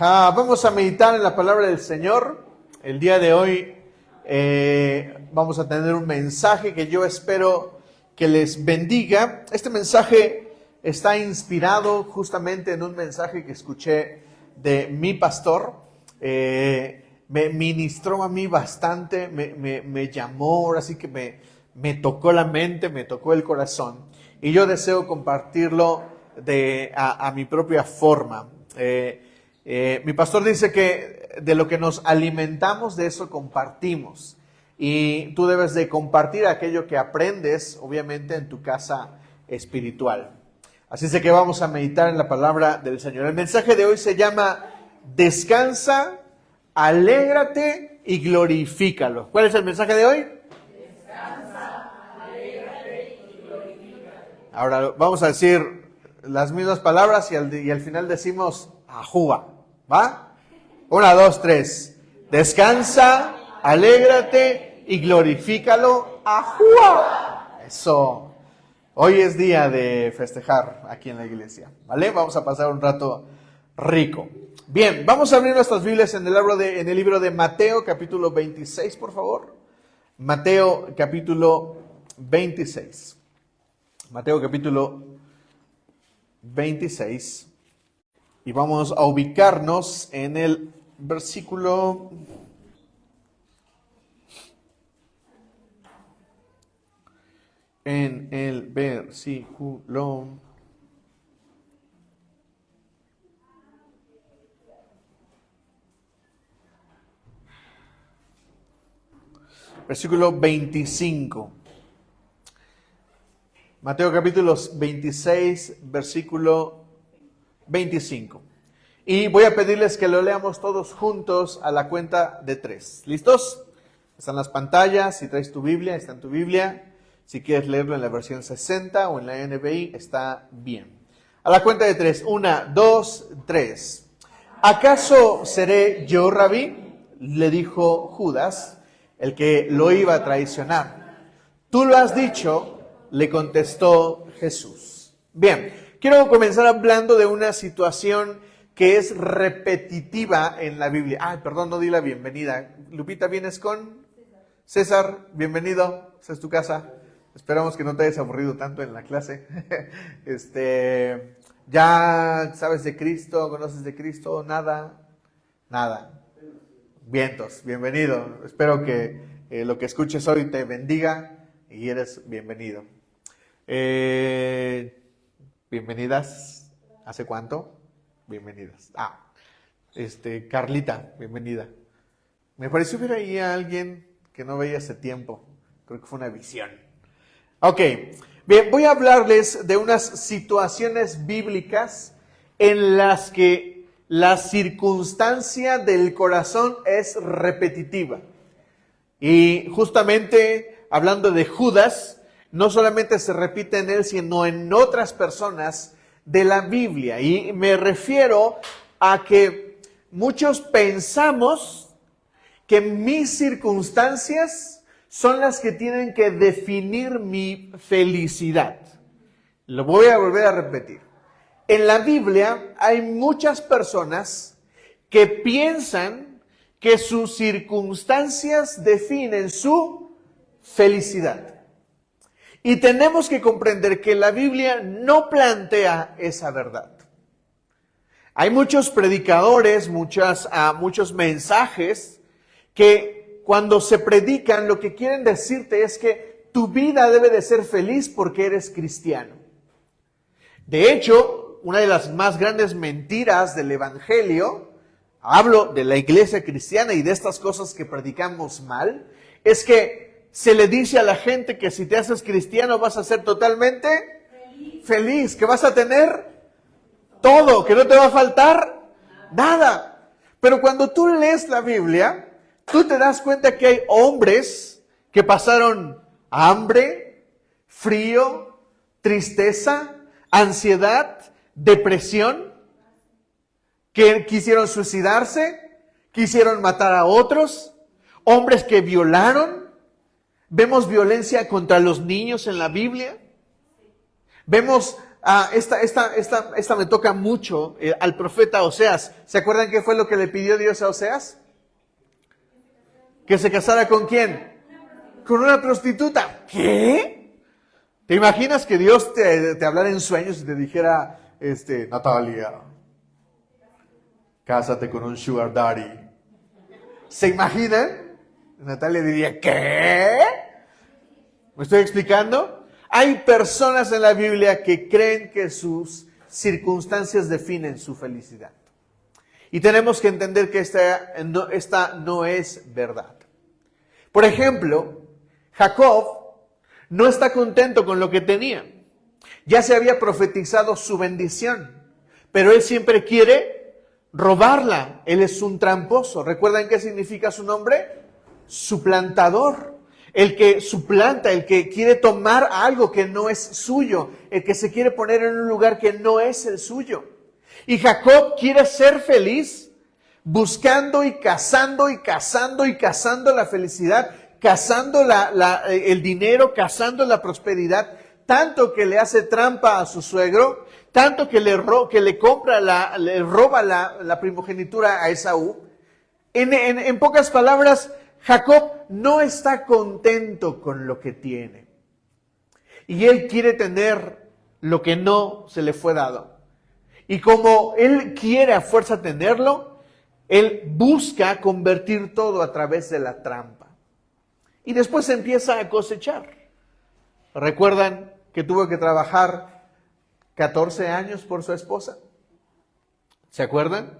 Vamos a meditar en la palabra del Señor. El día de hoy vamos a tener un mensaje que yo espero que les bendiga. Este mensaje está inspirado justamente en un mensaje que escuché de mi pastor. Me ministró a mí bastante, me llamó, ahora sí que me tocó la mente, me tocó el corazón. Y yo deseo compartirlo a mi propia forma. Mi pastor dice que de lo que nos alimentamos, de eso compartimos. Y tú debes de compartir aquello que aprendes, obviamente, en tu casa espiritual. Así es de que vamos a meditar en la palabra del Señor. El mensaje de hoy se llama Descansa, alégrate y glorifícalo. ¿Cuál es el mensaje de hoy? Descansa, alégrate y glorifícalo. Ahora vamos a decir las mismas palabras y al final decimos ajúa, ¿va? 1, 2, 3. Descansa, alégrate y glorifícalo, ajúa. Eso. Hoy es día de festejar aquí en la iglesia, ¿vale? Vamos a pasar un rato rico. Bien, vamos a abrir nuestras Biblias en el libro de Mateo, capítulo 26, por favor. Mateo, capítulo 26. Mateo, capítulo 26. Y vamos a ubicarnos en el versículo 25. Mateo capítulo 26, versículo 25. Y voy a pedirles que lo leamos todos juntos a la cuenta de 3. ¿Listos? Están las pantallas. Si traes tu Biblia, está en tu Biblia. Si quieres leerlo en la versión 60 o en la NBI, está bien. A la cuenta de 3. 1, 2, 3. ¿Acaso seré yo, Rabí? Le dijo Judas, el que lo iba a traicionar. Tú lo has dicho, le contestó Jesús. Bien, quiero comenzar hablando de una situación que es repetitiva en la Biblia. Perdón, no di la bienvenida. Lupita, ¿vienes con? César, bienvenido. Esta es tu casa. Esperamos que no te hayas aburrido tanto en la clase. ¿Ya sabes de Cristo? ¿Conoces de Cristo? Nada. Vientos, bienvenido. Espero que lo que escuches hoy te bendiga y eres bienvenido. Bienvenidas. ¿Hace cuánto? Bienvenidas. Carlita, bienvenida. Me pareció ver ahí a alguien que no veía hace tiempo. Creo que fue una visión. Ok, bien, voy a hablarles de unas situaciones bíblicas en las que la circunstancia del corazón es repetitiva. Y justamente hablando de Judas, no solamente se repite en él, sino en otras personas de la Biblia. Y me refiero a que muchos pensamos que mis circunstancias son las que tienen que definir mi felicidad. Lo voy a volver a repetir. En la Biblia hay muchas personas que piensan que sus circunstancias definen su felicidad. Y tenemos que comprender que la Biblia no plantea esa verdad. Hay muchos predicadores, muchos mensajes que cuando se predican lo que quieren decirte es que tu vida debe de ser feliz porque eres cristiano. De hecho, una de las más grandes mentiras del Evangelio, hablo de la iglesia cristiana y de estas cosas que predicamos mal, es que se le dice a la gente que si te haces cristiano vas a ser totalmente feliz, que vas a tener todo, que no te va a faltar nada. Pero cuando tú lees la Biblia, tú te das cuenta que hay hombres que pasaron hambre, frío, tristeza, ansiedad, depresión, que quisieron suicidarse, quisieron matar a otros, hombres que violaron. Vemos violencia contra los niños en la Biblia. Vemos esta me toca mucho al profeta Oseas. ¿Se acuerdan qué fue lo que le pidió Dios a Oseas? ¿Que se casara con quién? Con una prostituta. ¿Qué? ¿Te imaginas que Dios te hablara en sueños y te dijera, Natalia, cásate con un sugar daddy? ¿Se imaginan? Natalia diría, ¿qué? ¿Me estoy explicando? Hay personas en la Biblia que creen que sus circunstancias definen su felicidad. Y tenemos que entender que esta no es verdad. Por ejemplo, Jacob no está contento con lo que tenía. Ya se había profetizado su bendición, pero él siempre quiere robarla. Él es un tramposo. ¿Recuerdan qué significa su nombre? Suplantador. El que suplanta, el que quiere tomar algo que no es suyo, el que se quiere poner en un lugar que no es el suyo. Y Jacob quiere ser feliz, buscando y cazando y cazando y cazando la felicidad, cazando el dinero, cazando la prosperidad, tanto que le hace trampa a su suegro, tanto que le roba la primogenitura a Esaú. En pocas palabras, Jacob no está contento con lo que tiene. Y él quiere tener lo que no se le fue dado. Y como él quiere a fuerza tenerlo, él busca convertir todo a través de la trampa. Y después empieza a cosechar. ¿Recuerdan que tuvo que trabajar 14 años por su esposa? ¿Se acuerdan?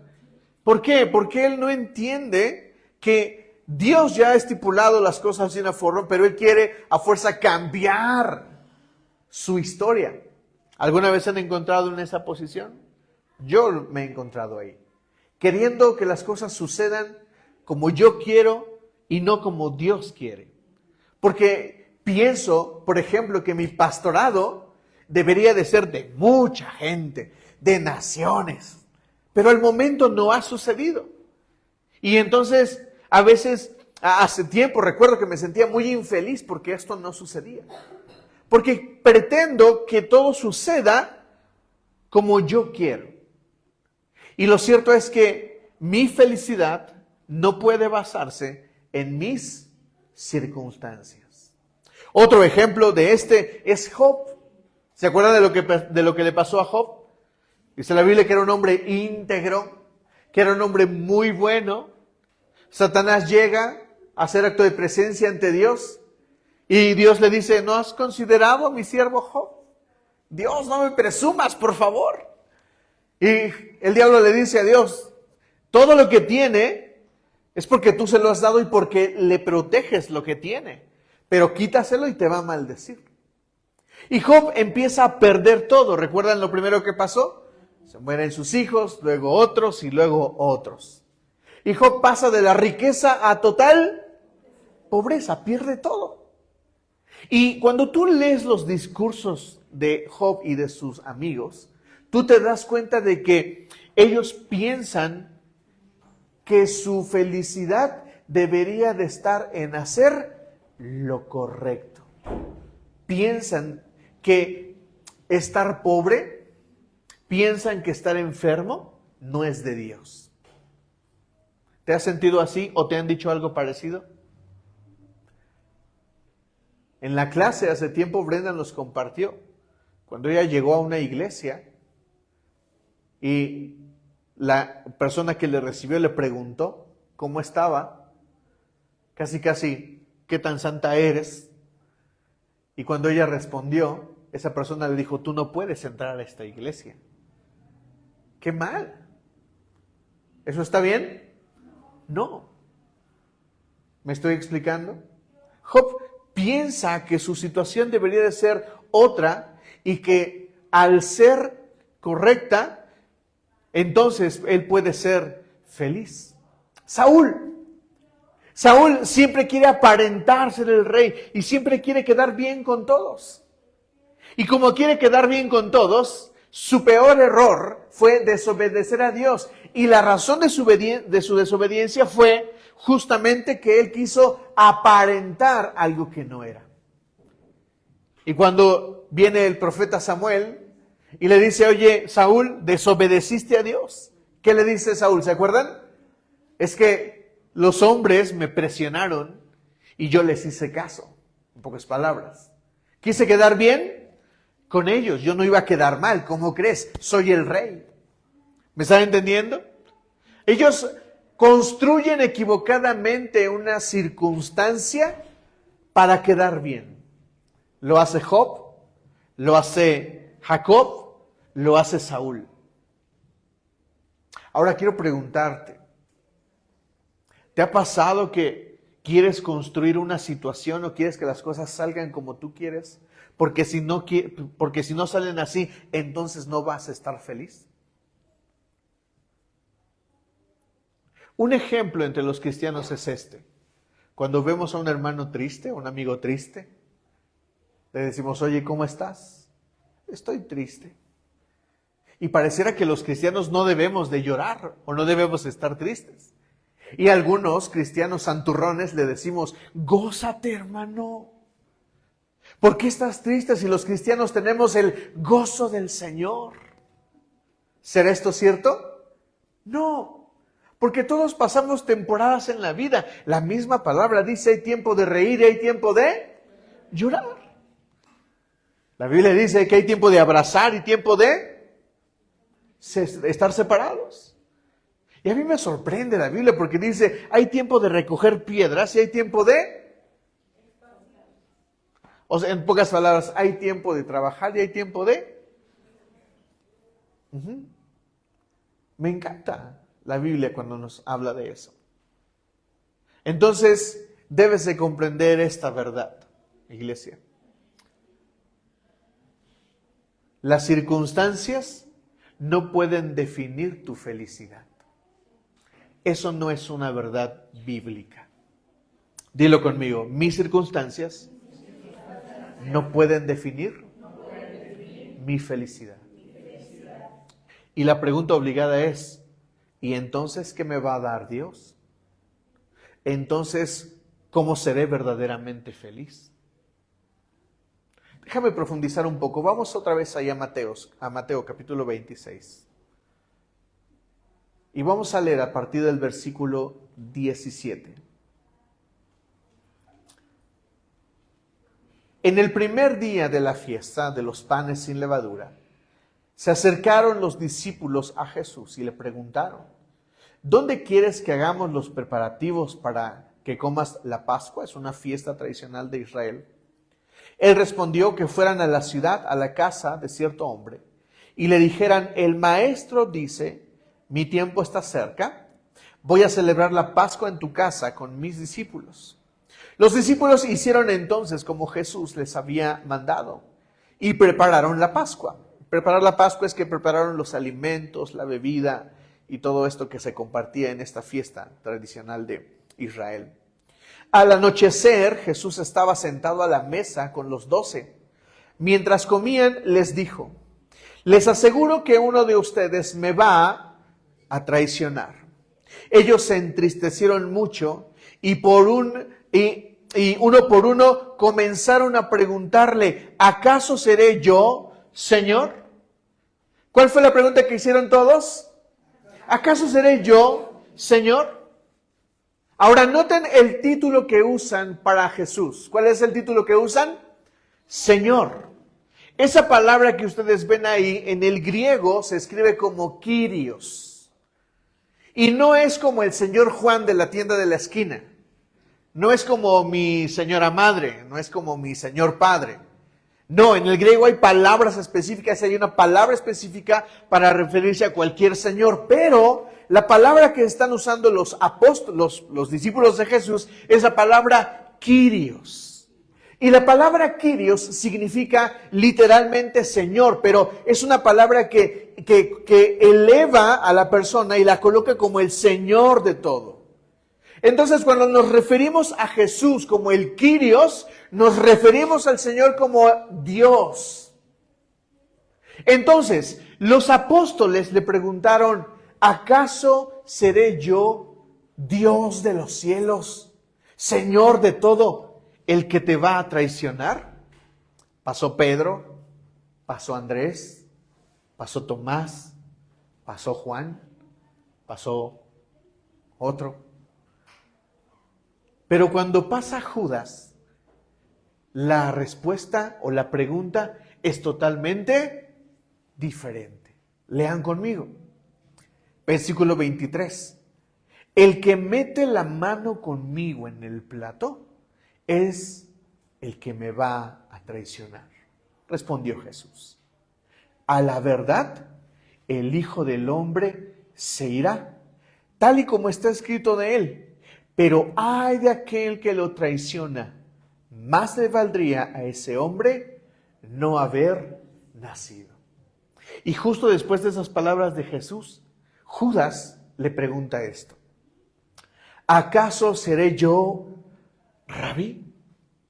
¿Por qué? Porque él no entiende que Dios ya ha estipulado las cosas de una forma, pero él quiere a fuerza cambiar su historia. ¿Alguna vez se han encontrado en esa posición? Yo me he encontrado ahí. Queriendo que las cosas sucedan como yo quiero y no como Dios quiere. Porque pienso, por ejemplo, que mi pastorado debería de ser de mucha gente, de naciones. Pero al momento no ha sucedido. Y entonces, a veces, hace tiempo, recuerdo que me sentía muy infeliz porque esto no sucedía. Porque pretendo que todo suceda como yo quiero. Y lo cierto es que mi felicidad no puede basarse en mis circunstancias. Otro ejemplo de es Job. ¿Se acuerdan de lo que le pasó a Job? Dice la Biblia que era un hombre íntegro, que era un hombre muy bueno. Satanás llega a hacer acto de presencia ante Dios y Dios le dice, ¿no has considerado a mi siervo Job? Dios, no me presumas, por favor. Y el diablo le dice a Dios, todo lo que tiene es porque tú se lo has dado y porque le proteges lo que tiene, pero quítaselo y te va a maldecir. Y Job empieza a perder todo. ¿Recuerdan lo primero que pasó? Se mueren sus hijos, luego otros y luego otros. Y Job pasa de la riqueza a total pobreza, pierde todo. Y cuando tú lees los discursos de Job y de sus amigos, tú te das cuenta de que ellos piensan que su felicidad debería de estar en hacer lo correcto. Piensan que estar pobre, piensan que estar enfermo no es de Dios. ¿Te has sentido así o te han dicho algo parecido? En la clase hace tiempo Brenda nos compartió, cuando ella llegó a una iglesia y la persona que le recibió le preguntó cómo estaba, casi, ¿qué tan santa eres? Y cuando ella respondió, esa persona le dijo, tú no puedes entrar a esta iglesia. ¡Qué mal! ¿Eso está bien? No. ¿Me estoy explicando? Job piensa que su situación debería de ser otra y que al ser correcta, entonces él puede ser feliz. Saúl siempre quiere aparentar ser el rey y siempre quiere quedar bien con todos. Y como quiere quedar bien con todos, su peor error fue desobedecer a Dios. Y la razón de su desobediencia fue justamente que él quiso aparentar algo que no era. Y cuando viene el profeta Samuel, Y le dice, oye, Saúl, desobedeciste a Dios. ¿Qué le dice Saúl? ¿Se acuerdan? Es que los hombres me presionaron y yo les hice caso. En pocas palabras. Quise quedar bien con ellos. Yo no iba a quedar mal. ¿Cómo crees? Soy el rey. ¿Me están entendiendo? Ellos construyen equivocadamente una circunstancia para quedar bien. Lo hace Job, lo hace Jacob, lo hace Saúl. Ahora quiero preguntarte, ¿te ha pasado que quieres construir una situación o quieres que las cosas salgan como tú quieres? Porque si no salen así, entonces no vas a estar feliz. Un ejemplo entre los cristianos es este. Cuando vemos a un hermano triste, a un amigo triste, le decimos, oye, ¿cómo estás? Estoy triste. Y pareciera que los cristianos no debemos de llorar o no debemos estar tristes. Y a algunos cristianos santurrones le decimos, gózate, hermano. ¿Por qué estás triste si los cristianos tenemos el gozo del Señor? ¿Será esto cierto? No, porque todos pasamos temporadas en la vida. La misma palabra dice, hay tiempo de reír y hay tiempo de llorar. La Biblia dice que hay tiempo de abrazar y tiempo de estar separados. Y a mí me sorprende la Biblia porque dice, hay tiempo de recoger piedras y hay tiempo de... O sea, en pocas palabras, hay tiempo de trabajar y hay tiempo de... Me encanta la Biblia cuando nos habla de eso. Entonces, debes de comprender esta verdad, iglesia. Las circunstancias no pueden definir tu felicidad. Eso no es una verdad bíblica. Dilo conmigo, mis circunstancias no pueden definir mi felicidad. Y la pregunta obligada es, ¿y entonces qué me va a dar Dios? Entonces, ¿cómo seré verdaderamente feliz? Déjame profundizar un poco. Vamos otra vez ahí a Mateo capítulo 26. Y vamos a leer a partir del versículo 17. En el primer día de la fiesta de los panes sin levadura, se acercaron los discípulos a Jesús y le preguntaron, ¿dónde quieres que hagamos los preparativos para que comas la Pascua? Es una fiesta tradicional de Israel. Él respondió que fueran a la ciudad, a la casa de cierto hombre, y le dijeran, el maestro dice, mi tiempo está cerca, voy a celebrar la Pascua en tu casa con mis discípulos. Los discípulos hicieron entonces como Jesús les había mandado y prepararon la Pascua. Preparar la Pascua es que prepararon los alimentos, la bebida y todo esto que se compartía en esta fiesta tradicional de Israel. Al anochecer, Jesús estaba sentado a la mesa con los 12. Mientras comían, les dijo, les aseguro que uno de ustedes me va a traicionar. Ellos se entristecieron mucho y uno por uno comenzaron a preguntarle, ¿acaso seré yo, Señor? ¿Cuál fue la pregunta que hicieron todos? ¿Acaso seré yo, Señor? Ahora noten el título que usan para Jesús. ¿Cuál es el título que usan? Señor. Esa palabra que ustedes ven ahí en el griego se escribe como Kyrios. Y no es como el señor Juan de la tienda de la esquina. No es como mi señora madre, no es como mi señor padre. No, en el griego hay palabras específicas, hay una palabra específica para referirse a cualquier señor, pero la palabra que están usando los apóstoles, los discípulos de Jesús, es la palabra Kyrios. Y la palabra Kyrios significa literalmente Señor, pero es una palabra que eleva a la persona y la coloca como el Señor de todo. Entonces, cuando nos referimos a Jesús como el Kyrios, nos referimos al Señor como Dios. Entonces, los apóstoles le preguntaron, ¿acaso seré yo Dios de los cielos, Señor de todo, el que te va a traicionar? Pasó Pedro, pasó Andrés, pasó Tomás, pasó Juan, pasó otro. Pero cuando pasa Judas, la respuesta o la pregunta es totalmente diferente. Lean conmigo. Versículo 23. El que mete la mano conmigo en el plato es el que me va a traicionar. Respondió Jesús. A la verdad, el Hijo del Hombre se irá, tal y como está escrito de él. Pero ay de aquel que lo traiciona, más le valdría a ese hombre no haber nacido. Y justo después de esas palabras de Jesús, Judas le pregunta esto. ¿Acaso seré yo rabí?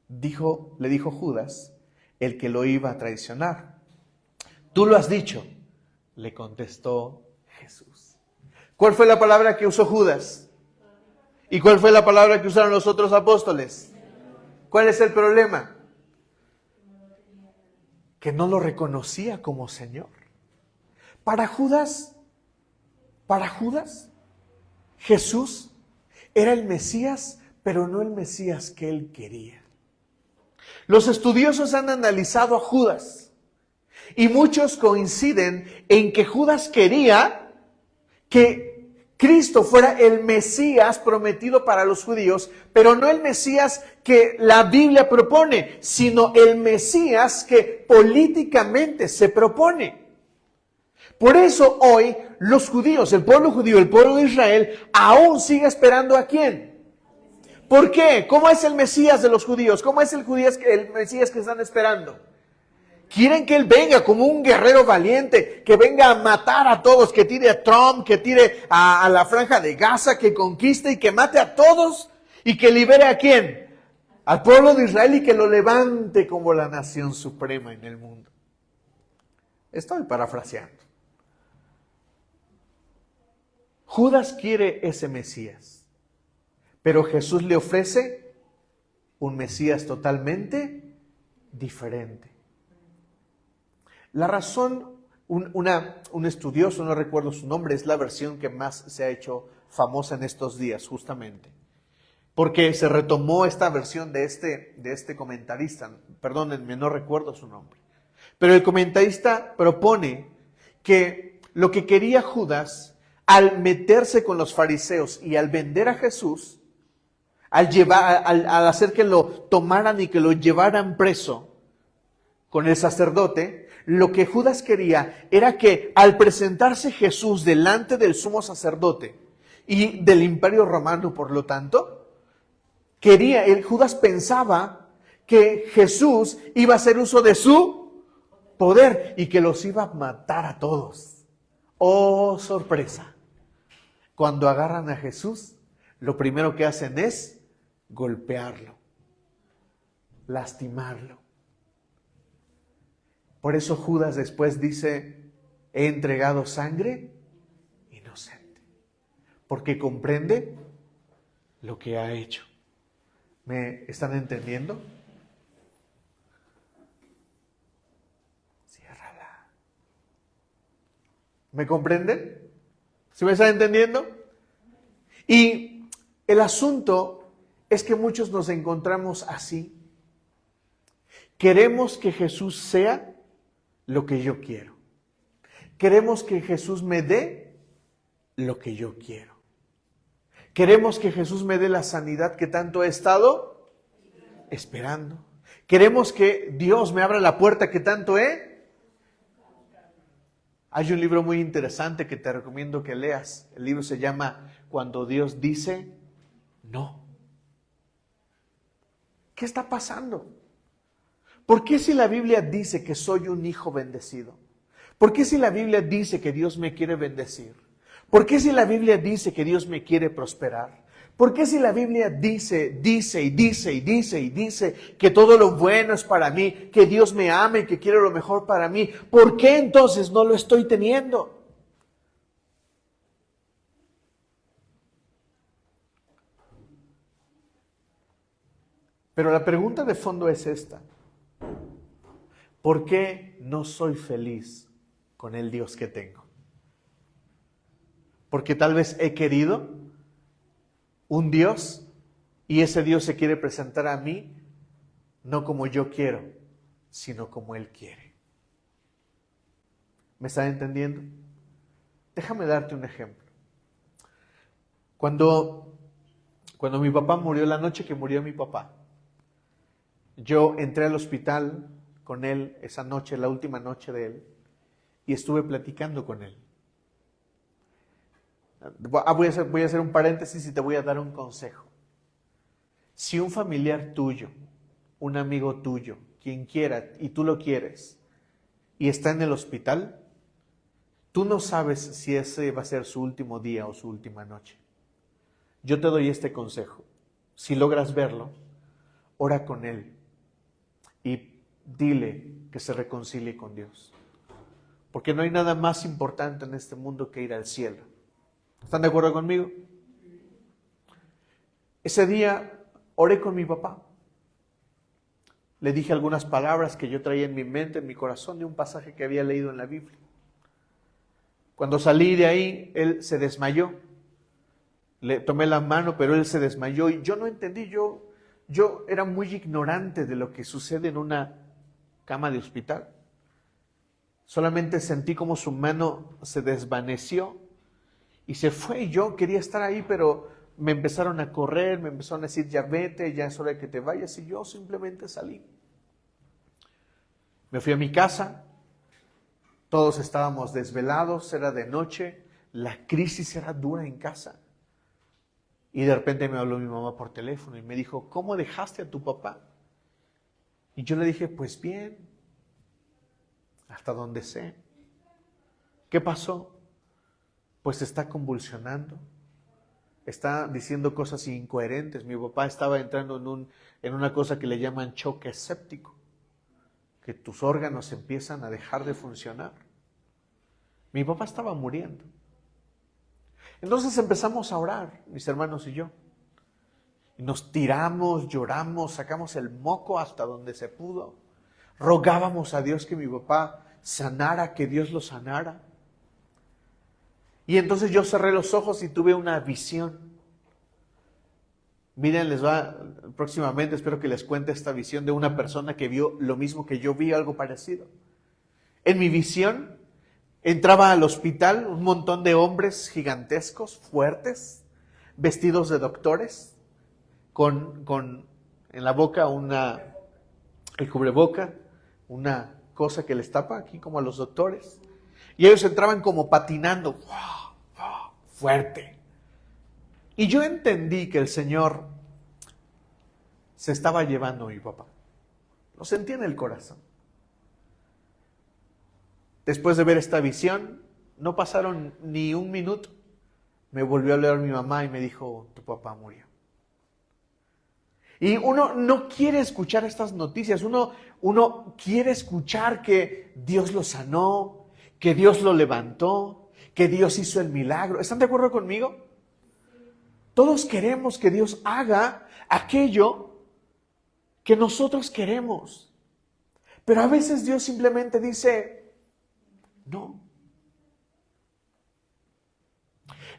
Le dijo Judas, el que lo iba a traicionar. Tú lo has dicho, le contestó Jesús. ¿Cuál fue la palabra que usó Judas? ¿Y cuál fue la palabra que usaron los otros apóstoles? ¿Cuál es el problema? Que no lo reconocía como Señor. Para Judas, Jesús era el Mesías, pero no el Mesías que él quería. Los estudiosos han analizado a Judas y muchos coinciden en que Judas quería que Cristo fuera el Mesías prometido para los judíos, pero no el Mesías que la Biblia propone, sino el Mesías que políticamente se propone. Por eso hoy los judíos, el pueblo judío, el pueblo de Israel, aún sigue esperando ¿a quién? ¿Por qué? ¿Cómo es el Mesías de los judíos? ¿Cómo es el Mesías que están esperando? Quieren que Él venga como un guerrero valiente, que venga a matar a todos, que tire a Trump, que tire a la franja de Gaza, que conquiste y que mate a todos y que libere ¿a quién? Al pueblo de Israel y que lo levante como la nación suprema en el mundo. Estoy parafraseando. Judas quiere ese Mesías, pero Jesús le ofrece un Mesías totalmente diferente. La razón, un estudioso, no recuerdo su nombre, es la versión que más se ha hecho famosa en estos días, justamente. Porque se retomó esta versión de este comentarista, perdónenme, no recuerdo su nombre. Pero el comentarista propone que lo que quería Judas, al meterse con los fariseos y al vender a Jesús, al hacer que lo tomaran y que lo llevaran preso con el sacerdote, lo que Judas quería era que al presentarse Jesús delante del sumo sacerdote y del imperio romano, por lo tanto, Judas pensaba que Jesús iba a hacer uso de su poder y que los iba a matar a todos. ¡Oh, sorpresa! Cuando agarran a Jesús, lo primero que hacen es golpearlo, lastimarlo. Por eso Judas después dice, he entregado sangre inocente, porque comprende lo que ha hecho. ¿Me están entendiendo? Ciérrala. ¿Me comprenden? ¿Sí me están entendiendo? Y el asunto es que muchos nos encontramos así. Queremos que Jesús sea lo que yo quiero. Queremos que Jesús me dé lo que yo quiero. Queremos que Jesús me dé la sanidad que tanto he estado esperando. Queremos que Dios me abra la puerta que tanto he. Hay un libro muy interesante que te recomiendo que leas. El libro se llama Cuando Dios dice no. ¿Qué está pasando? ¿Por qué si la Biblia dice que soy un hijo bendecido? ¿Por qué si la Biblia dice que Dios me quiere bendecir? ¿Por qué si la Biblia dice que Dios me quiere prosperar? ¿Por qué si la Biblia dice que todo lo bueno es para mí, que Dios me ama y que quiere lo mejor para mí? ¿Por qué entonces no lo estoy teniendo? Pero la pregunta de fondo es esta. ¿Por qué no soy feliz con el Dios que tengo. Porque tal vez he querido un Dios y ese Dios se quiere presentar a mí no como yo quiero, sino como Él quiere. ¿Me están entendiendo? Déjame darte un ejemplo. Cuando mi papá murió, la noche que murió mi papá, yo entré al hospital con él esa noche, la última noche de él, y estuve platicando con él. Voy a hacer un paréntesis y te voy a dar un consejo. Si un familiar tuyo, un amigo tuyo, quien quiera, y tú lo quieres, y está en el hospital, tú no sabes si ese va a ser su último día o su última noche. Yo te doy este consejo. Si logras verlo, ora con él y dile que se reconcilie con Dios. Porque no hay nada más importante en este mundo que ir al cielo. ¿Están de acuerdo conmigo? Ese día oré con mi papá. Le dije algunas palabras que yo traía en mi mente, en mi corazón, de un pasaje que había leído en la Biblia. Cuando salí de ahí, él se desmayó. Le tomé la mano, pero él se desmayó y yo no entendí. Yo era muy ignorante de lo que sucede en una cama de hospital. Solamente sentí como su mano se desvaneció y se fue. Y yo quería estar ahí, pero me empezaron a correr, me empezaron a decir, ya vete, ya es hora de que te vayas. Y yo simplemente salí. Me fui a mi casa. Todos estábamos desvelados, era de noche. La crisis era dura en casa. Y de repente me habló mi mamá por teléfono y me dijo, ¿cómo dejaste a tu papá? Y yo le dije, pues bien, hasta donde sé. ¿Qué pasó? Pues está convulsionando, está diciendo cosas incoherentes. Mi papá estaba entrando en una cosa que le llaman choque séptico, que tus órganos empiezan a dejar de funcionar. Mi papá estaba muriendo. Entonces empezamos a orar, mis hermanos y yo. Y nos tiramos, lloramos, sacamos el moco hasta donde se pudo. Rogábamos a Dios que mi papá sanara, que Dios lo sanara. Y entonces yo cerré los ojos y tuve una visión. Miren, próximamente espero que les cuente esta visión de una persona que vio lo mismo que yo vi, algo parecido. En mi visión entraba al hospital un montón de hombres gigantescos, fuertes, vestidos de doctores, con en la boca el cubreboca, una cosa que les tapa aquí como a los doctores. Y ellos entraban como patinando, fuerte. Y yo entendí que el Señor se estaba llevando a mi papá. Lo sentí en el corazón. Después de ver esta visión, no pasaron ni un minuto. Me volvió a hablar mi mamá y me dijo, tu papá murió. Y uno no quiere escuchar estas noticias. Uno quiere escuchar que Dios lo sanó, que Dios lo levantó, que Dios hizo el milagro. ¿Están de acuerdo conmigo? Todos queremos que Dios haga aquello que nosotros queremos. Pero a veces Dios simplemente dice, no.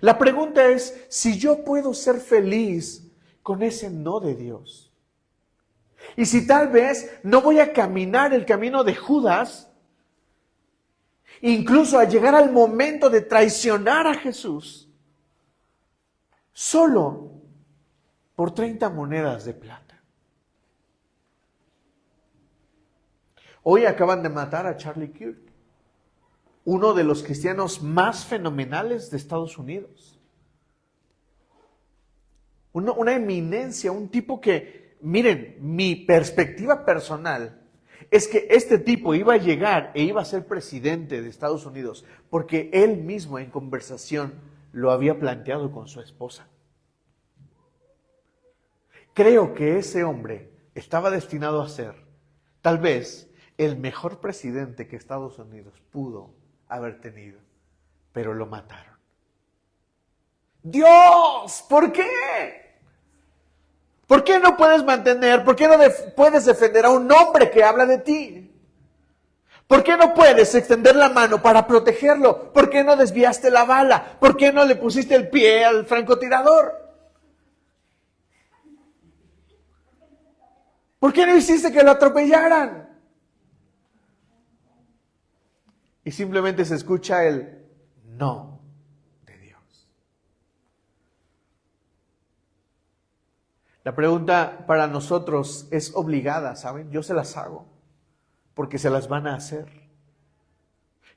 La pregunta es si yo puedo ser feliz con ese no de Dios. Y si tal vez no voy a caminar el camino de Judas, incluso a llegar al momento de traicionar a Jesús, solo por 30 monedas de plata. Hoy acaban de matar a Charlie Kirk, uno de los cristianos más fenomenales de Estados Unidos. Una eminencia, un tipo que, miren, mi perspectiva personal es que este tipo iba a llegar e iba a ser presidente de Estados Unidos porque él mismo en conversación lo había planteado con su esposa. Creo que ese hombre estaba destinado a ser, tal vez, el mejor presidente que Estados Unidos pudo haber tenido, pero lo mataron. Dios, ¿por qué? ¿Por qué no puedes mantener, por qué no puedes defender a un hombre que habla de ti? ¿Por qué no puedes extender la mano para protegerlo? ¿Por qué no desviaste la bala? ¿Por qué no le pusiste el pie al francotirador? ¿Por qué no hiciste que lo atropellaran? Y simplemente se escucha el no de Dios. La pregunta para nosotros es obligada, ¿saben? Yo se las hago, porque se las van a hacer.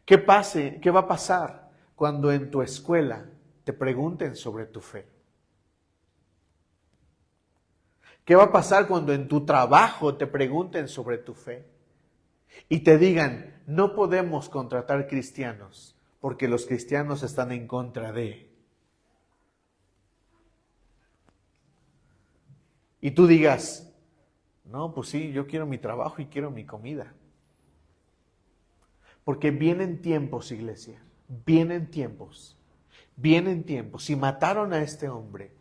¿Qué va a pasar cuando en tu escuela te pregunten sobre tu fe? ¿Qué va a pasar cuando en tu trabajo te pregunten sobre tu fe? Y te digan, no podemos contratar cristianos porque los cristianos están en contra de. Y tú digas, no, pues sí, yo quiero mi trabajo y quiero mi comida. Porque vienen tiempos, iglesia, vienen tiempos. Si mataron a este hombre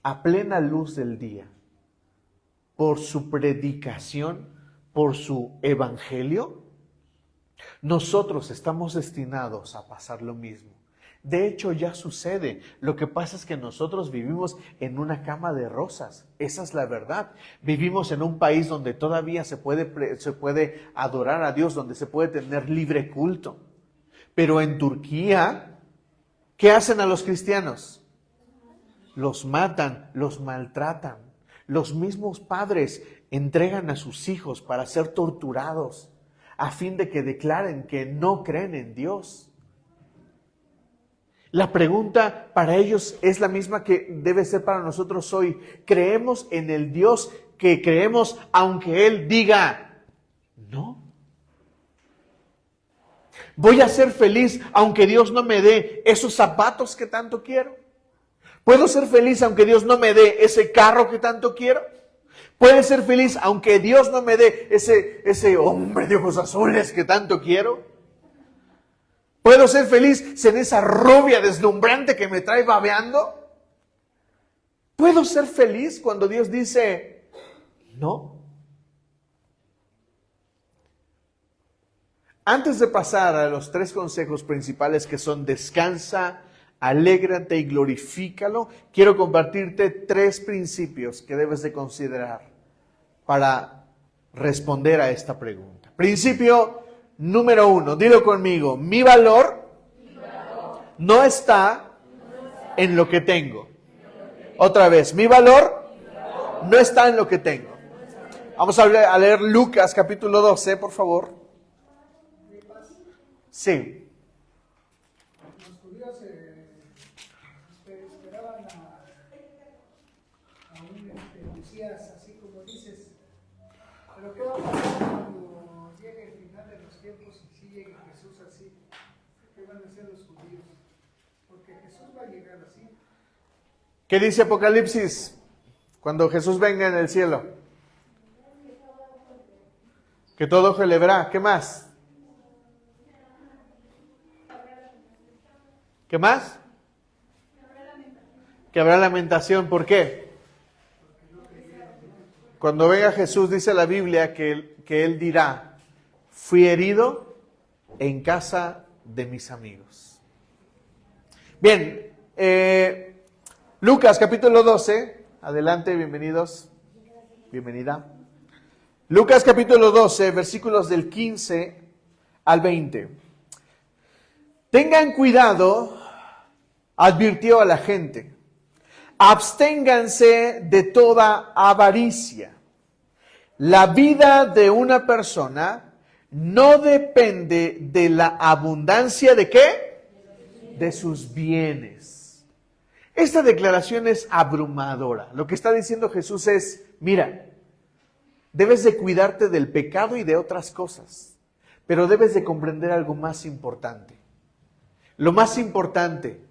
a plena luz del día por su predicación, por su evangelio, nosotros estamos destinados a pasar lo mismo. De hecho, ya sucede. Lo que pasa es que nosotros vivimos en una cama de rosas. Esa es la verdad. Vivimos en un país donde todavía se puede adorar a Dios, donde se puede tener libre culto. Pero en Turquía, ¿qué hacen a los cristianos? Los matan, los maltratan. Los mismos padres entregan a sus hijos para ser torturados a fin de que declaren que no creen en Dios. La pregunta para ellos es la misma que debe ser para nosotros hoy. ¿Creemos en el Dios que creemos aunque Él diga no? ¿Voy a ser feliz aunque Dios no me dé esos zapatos que tanto quiero? ¿Puedo ser feliz aunque Dios no me dé ese carro que tanto quiero? ¿Puedo ser feliz aunque Dios no me dé ese hombre de ojos azules que tanto quiero? ¿Puedo ser feliz sin esa rubia deslumbrante que me trae babeando? ¿Puedo ser feliz cuando Dios dice no? Antes de pasar a los 3 consejos principales que son descansa, alégrate y glorifícalo, quiero compartirte 3 principios que debes de considerar para responder a esta pregunta. Principio número 1, dilo conmigo, mi valor no está en lo que tengo. Otra vez, mi valor no está en lo que tengo. Vamos a leer Lucas capítulo 12, por favor. Sí. Los judíos esperaban a un Mesías, así como dices. Pero ¿qué va a pasar cuando llegue el final de los tiempos y si llegue Jesús así? ¿Qué van a hacer los judíos? Porque Jesús va a llegar así. ¿Qué dice Apocalipsis? Cuando Jesús venga en el cielo. Que todo ojo le verá. ¿Qué más? ¿Qué más? Que habrá lamentación. ¿Por qué? Cuando venga Jesús, dice la Biblia que Él dirá, fui herido en casa de mis amigos. Bien, Lucas capítulo 12, adelante, bienvenidos, bienvenida. Lucas capítulo 12, versículos del 15 al 20. Tengan cuidado, advirtió a la gente, absténganse de toda avaricia. La vida de una persona no depende de la abundancia ¿de qué? De sus bienes. Esta declaración es abrumadora. Lo que está diciendo Jesús es, mira, debes de cuidarte del pecado y de otras cosas, pero debes de comprender algo más importante. Lo más importante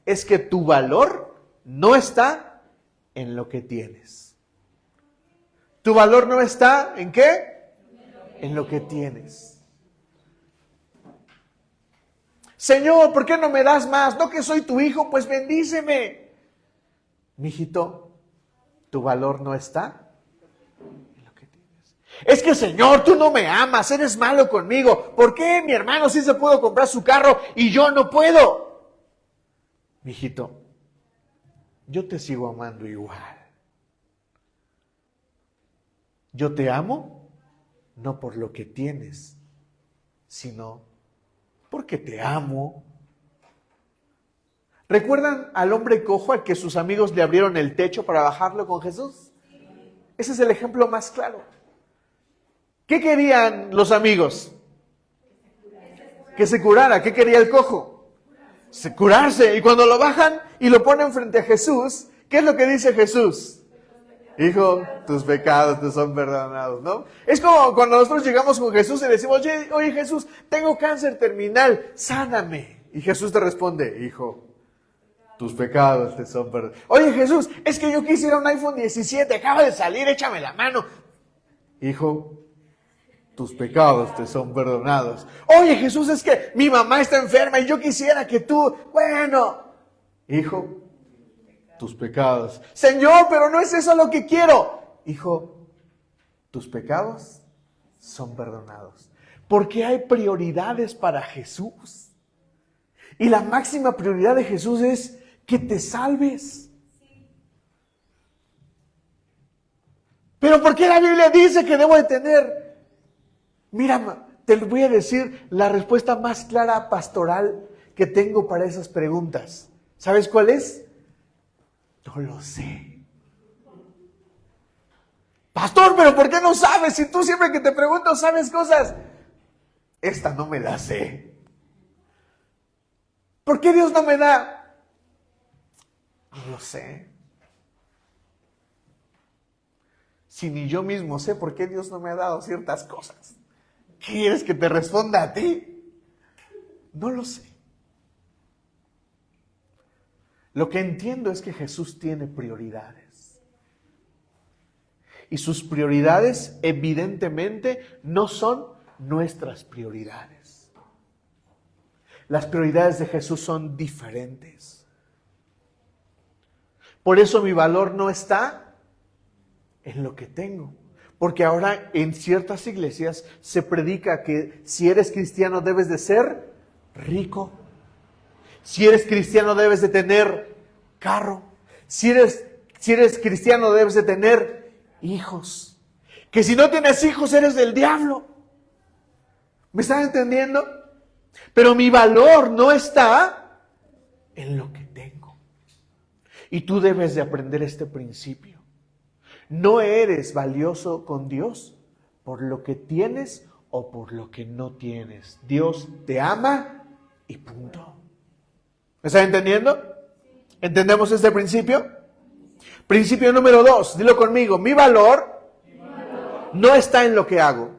es que tu valor no está en lo que tienes. Tu valor no está ¿en qué? En lo que tienes. Señor, ¿por qué no me das más? No que soy tu hijo, pues bendíceme. Mijito, tu valor no está en lo que tienes. Es que, Señor, tú no me amas, eres malo conmigo. ¿Por qué mi hermano sí se pudo comprar su carro y yo no puedo? Mijito, yo te sigo amando igual. Yo te amo no por lo que tienes, sino porque te amo. ¿Recuerdan al hombre cojo al que sus amigos le abrieron el techo para bajarlo con Jesús? Ese es el ejemplo más claro. ¿Qué querían los amigos? Que se curara. ¿Qué quería el cojo? Curarse. Y cuando lo bajan y lo ponen frente a Jesús, ¿qué es lo que dice Jesús? Hijo, tus pecados te son perdonados, ¿no? Es como cuando nosotros llegamos con Jesús y decimos, oye Jesús, tengo cáncer terminal, sáname. Y Jesús te responde, hijo, tus pecados te son perdonados. Oye Jesús, es que yo quisiera un iPhone 17, acaba de salir, échame la mano. Hijo, tus pecados te son perdonados. Oye Jesús, es que mi mamá está enferma y yo quisiera que tú, bueno, hijo, tus pecados. Señor, pero no es eso lo que quiero. Hijo, tus pecados son perdonados. Porque hay prioridades para Jesús. Y la máxima prioridad de Jesús es que te salves. Pero ¿por qué la Biblia dice que debo de tener? Mira, te voy a decir la respuesta más clara pastoral que tengo para esas preguntas. ¿Sabes cuál es? No lo sé. Pastor, pero ¿por qué no sabes? Si tú siempre que te pregunto sabes cosas. Esta no me la sé. ¿Por qué Dios no me da? No lo sé. Si ni yo mismo sé por qué Dios no me ha dado ciertas cosas. ¿Quieres que te responda a ti? No lo sé. Lo que entiendo es que Jesús tiene prioridades. Y sus prioridades evidentemente no son nuestras prioridades. Las prioridades de Jesús son diferentes. Por eso mi valor no está en lo que tengo. Porque ahora en ciertas iglesias se predica que si eres cristiano debes de ser rico. Si eres cristiano debes de tener carro. Si eres cristiano debes de tener hijos. Que si no tienes hijos eres del diablo. ¿Me están entendiendo? Pero mi valor no está en lo que tengo. Y tú debes de aprender este principio. No eres valioso con Dios por lo que tienes o por lo que no tienes. Dios te ama y punto. ¿Me están entendiendo? ¿Entendemos este principio? Principio número 2, dilo conmigo. Mi valor no está en lo que hago.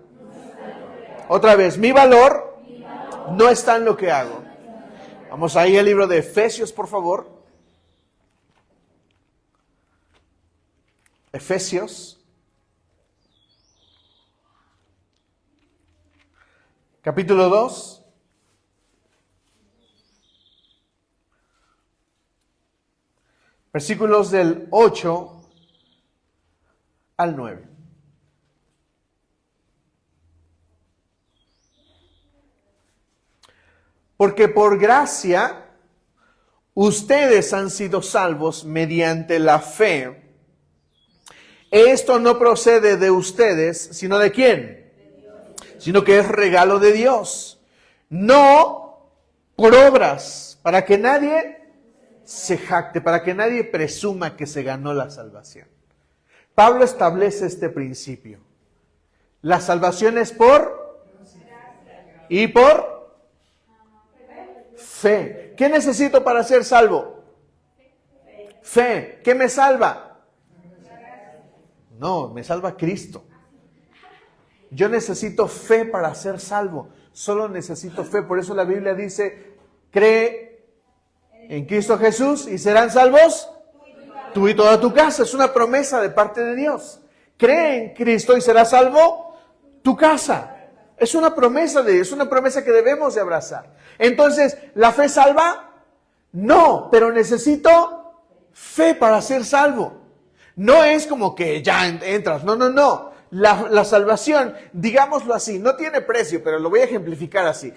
Otra vez, mi valor no está en lo que hago. Vamos ahí al libro de Efesios, por favor. Efesios, capítulo 2, versículos del 8 al 9. Porque por gracia ustedes han sido salvos mediante la fe. Esto no procede de ustedes, sino ¿de quién? Sino que es regalo de Dios. No por obras, para que nadie se jacte, para que nadie presuma que se ganó la salvación. Pablo establece este principio. La salvación es por y por fe. ¿Qué necesito para ser salvo? Fe. ¿Qué me salva? No, me salva Cristo. Yo necesito fe para ser salvo. Solo necesito fe. Por eso la Biblia dice, cree en Cristo Jesús y serán salvos tú y toda tu casa. Es una promesa de parte de Dios. Cree en Cristo y será salvo tu casa. Es una promesa de Dios, es una promesa que debemos de abrazar. Entonces, ¿la fe salva? No, pero necesito fe para ser salvo. No es como que ya entras, no. la salvación, digámoslo así, no tiene precio, pero lo voy a ejemplificar así.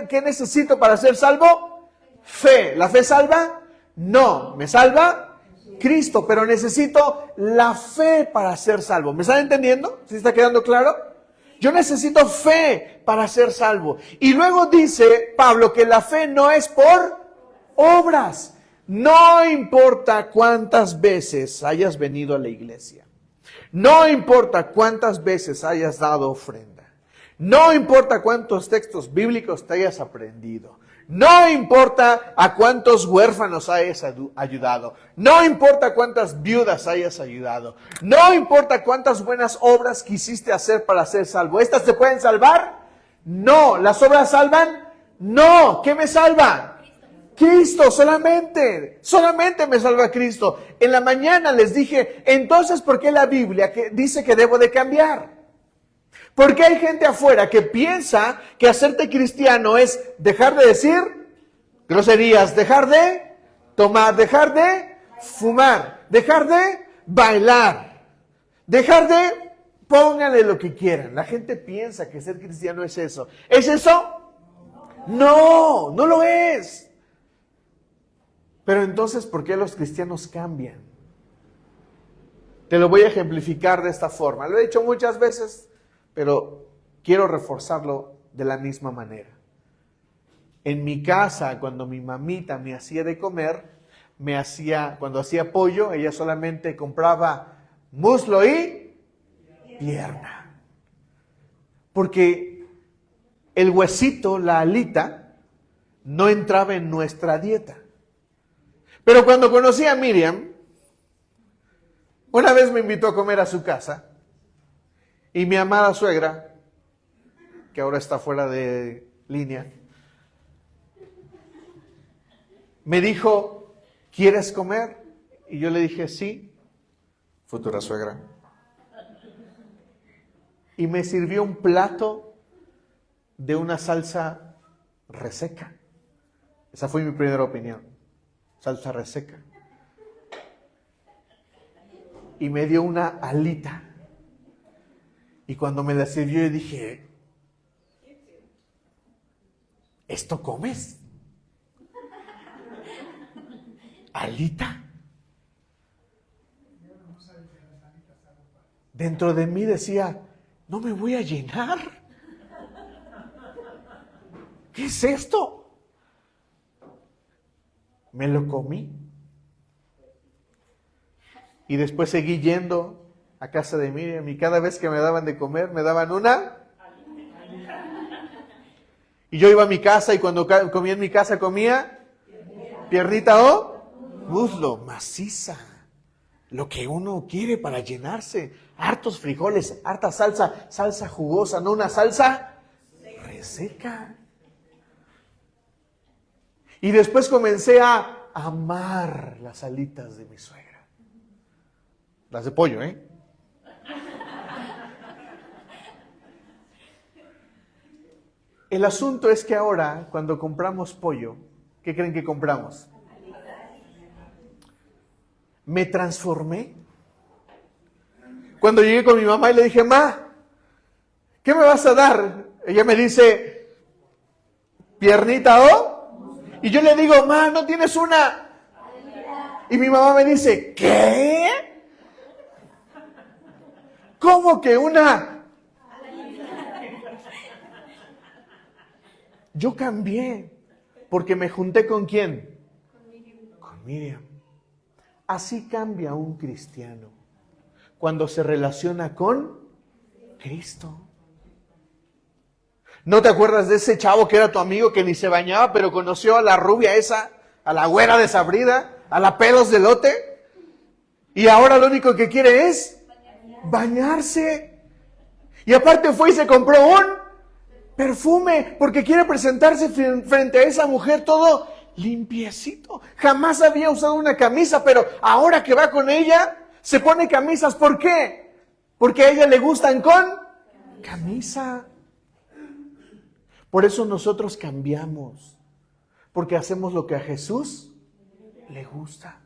¿Qué necesito para ser salvo? Fe. ¿La fe salva? No. ¿Me salva? Cristo, pero necesito la fe para ser salvo. ¿Me están entendiendo? ¿Sí está quedando claro? Yo necesito fe para ser salvo. Y luego dice Pablo que la fe no es por obras. No importa cuántas veces hayas venido a la iglesia. No importa cuántas veces hayas dado ofrenda. No importa cuántos textos bíblicos te hayas aprendido. No importa a cuántos huérfanos hayas ayudado. No importa cuántas viudas hayas ayudado. No importa cuántas buenas obras quisiste hacer para ser salvo. ¿Estas te pueden salvar? No. ¿Las obras salvan? No. ¿Qué me salva? Cristo solamente. Solamente me salva Cristo. En la mañana les dije, entonces, ¿por qué la Biblia dice que debo de cambiar? Porque hay gente afuera que piensa que hacerte cristiano es dejar de decir groserías, dejar de tomar, dejar de fumar, dejar de bailar, dejar de, pónganle lo que quieran. La gente piensa que ser cristiano es eso. ¿Es eso? No, no lo es. Pero entonces, ¿por qué los cristianos cambian? Te lo voy a ejemplificar de esta forma. Lo he dicho muchas veces, pero quiero reforzarlo de la misma manera. En mi casa, cuando mi mamita me hacía de comer, cuando hacía pollo, ella solamente compraba muslo y pierna. Porque el huesito, la alita, no entraba en nuestra dieta. Pero cuando conocí a Miriam, una vez me invitó a comer a su casa. Y mi amada suegra, que ahora está fuera de línea, me dijo, ¿quieres comer? Y yo le dije, sí, futura suegra. Y me sirvió un plato de una salsa reseca. Esa fue mi primera opinión, salsa reseca. Y me dio una alita. Y cuando me la sirvió, yo dije, ¿esto comes? ¿Alita? Dentro de mí decía, no me voy a llenar. ¿Qué es esto? Me lo comí. Y después seguí yendo a casa de Miriam, y cada vez que me daban de comer, me daban una. Y yo iba a mi casa, y cuando comía en mi casa, comía piernita o muslo, maciza. Lo que uno quiere para llenarse. Hartos frijoles, harta salsa, salsa jugosa, no una salsa reseca. Y después comencé a amar las alitas de mi suegra. Las de pollo, ¿eh? El asunto es que ahora, cuando compramos pollo, ¿qué creen que compramos? Me transformé. Cuando llegué con mi mamá y le dije, ma, ¿qué me vas a dar? Ella me dice, piernita o. Y yo le digo, ma, ¿no tienes una? Y mi mamá me dice, ¿qué? ¿Cómo que una? Yo cambié, porque me junté ¿con quién? Con Miriam. Así cambia un cristiano, cuando se relaciona con Cristo. ¿No te acuerdas de ese chavo que era tu amigo que ni se bañaba, pero conoció a la rubia esa, a la güera desabrida, a la pelos de lote? Y ahora lo único que quiere es bañarse. Y aparte fue y se compró un perfume, porque quiere presentarse frente a esa mujer todo limpiecito. Jamás había usado una camisa, pero ahora que va con ella, se pone camisas. ¿Por qué? Porque a ella le gustan con camisa. Por eso nosotros cambiamos, porque hacemos lo que a Jesús le gusta.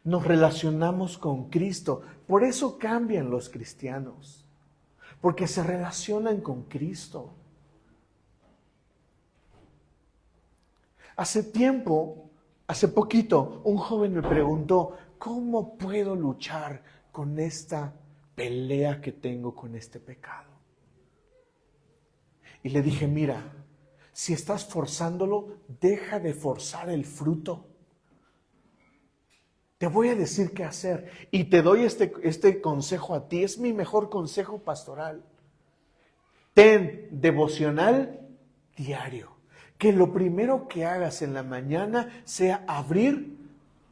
nos relacionamos con Cristo. Por eso cambian los cristianos, porque se relacionan con Cristo. Hace poquito, un joven me preguntó, ¿cómo puedo luchar con esta pelea que tengo con este pecado? Y le dije, mira, si estás forzándolo, deja de forzar el fruto. Te voy a decir qué hacer y te doy este consejo a ti. Es mi mejor consejo pastoral. Ten devocional diario. Que lo primero que hagas en la mañana sea abrir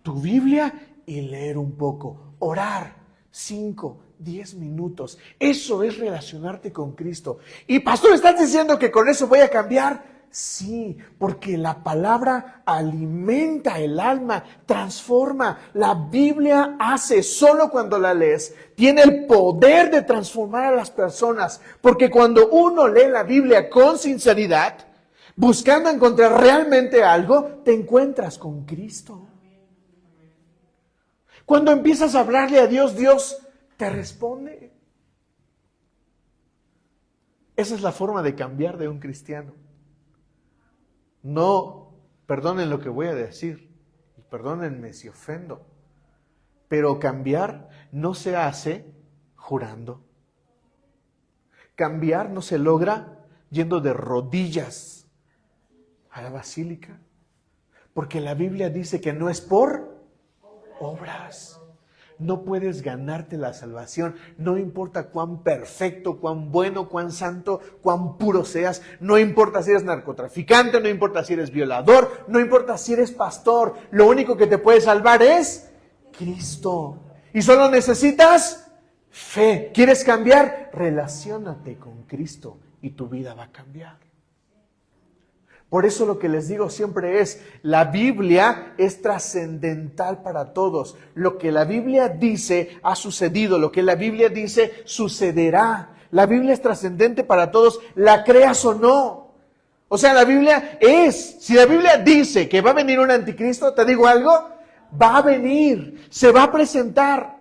tu Biblia y leer un poco. Orar 5, 10 minutos. Eso es relacionarte con Cristo. Y pastor, ¿estás diciendo que con eso voy a cambiar? Sí, porque la palabra alimenta el alma, transforma. La Biblia hace, solo cuando la lees, tiene el poder de transformar a las personas. Porque cuando uno lee la Biblia con sinceridad, buscando encontrar realmente algo, te encuentras con Cristo. Cuando empiezas a hablarle a Dios, Dios te responde. Esa es la forma de cambiar de un cristiano. No, perdonen lo que voy a decir, perdónenme si ofendo, pero cambiar no se hace jurando. Cambiar no se logra yendo de rodillas a la basílica, porque la Biblia dice que no es por obras. No puedes ganarte la salvación, no importa cuán perfecto, cuán bueno, cuán santo, cuán puro seas, no importa si eres narcotraficante, no importa si eres violador, no importa si eres pastor, lo único que te puede salvar es Cristo. Y solo necesitas fe. ¿Quieres cambiar? Relaciónate con Cristo y tu vida va a cambiar. Por eso lo que les digo siempre es, la Biblia es trascendental para todos. Lo que la Biblia dice ha sucedido, lo que la Biblia dice sucederá. La Biblia es trascendente para todos, la creas o no. O sea, la Biblia si la Biblia dice que va a venir un anticristo, te digo algo, va a venir, se va a presentar.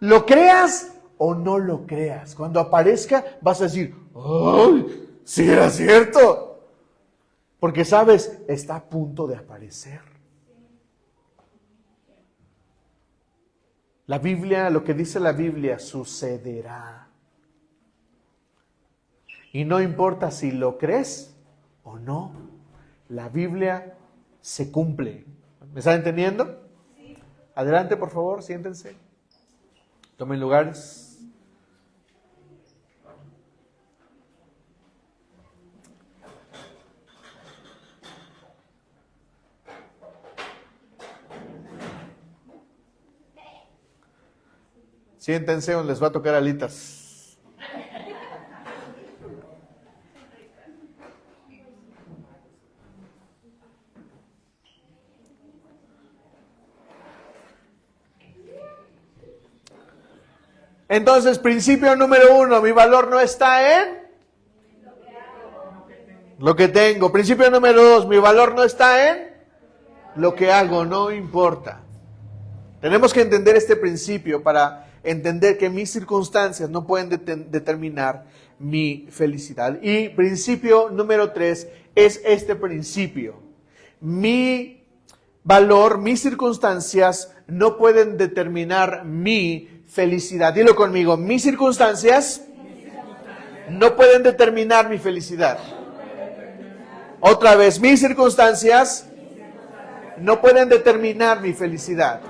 Lo creas o no lo creas. Cuando aparezca vas a decir, ¡ay, sí era cierto! Porque sabes, está a punto de aparecer. La Biblia, lo que dice la Biblia, sucederá. Y no importa si lo crees o no, la Biblia se cumple. ¿Me están entendiendo? Sí. Adelante, por favor, siéntense. Tomen lugares. Siéntense o les va a tocar alitas. Entonces, principio número 1, mi valor no está en lo que tengo. Principio número 2, mi valor no está en lo que hago, no importa. Tenemos que entender este principio para entender que mis circunstancias no pueden determinar mi felicidad. Y principio número 3 es este principio. Mi valor, mis circunstancias no pueden determinar mi felicidad. Dilo conmigo, mis circunstancias no pueden determinar mi felicidad. Otra vez, mis circunstancias no pueden determinar mi felicidad.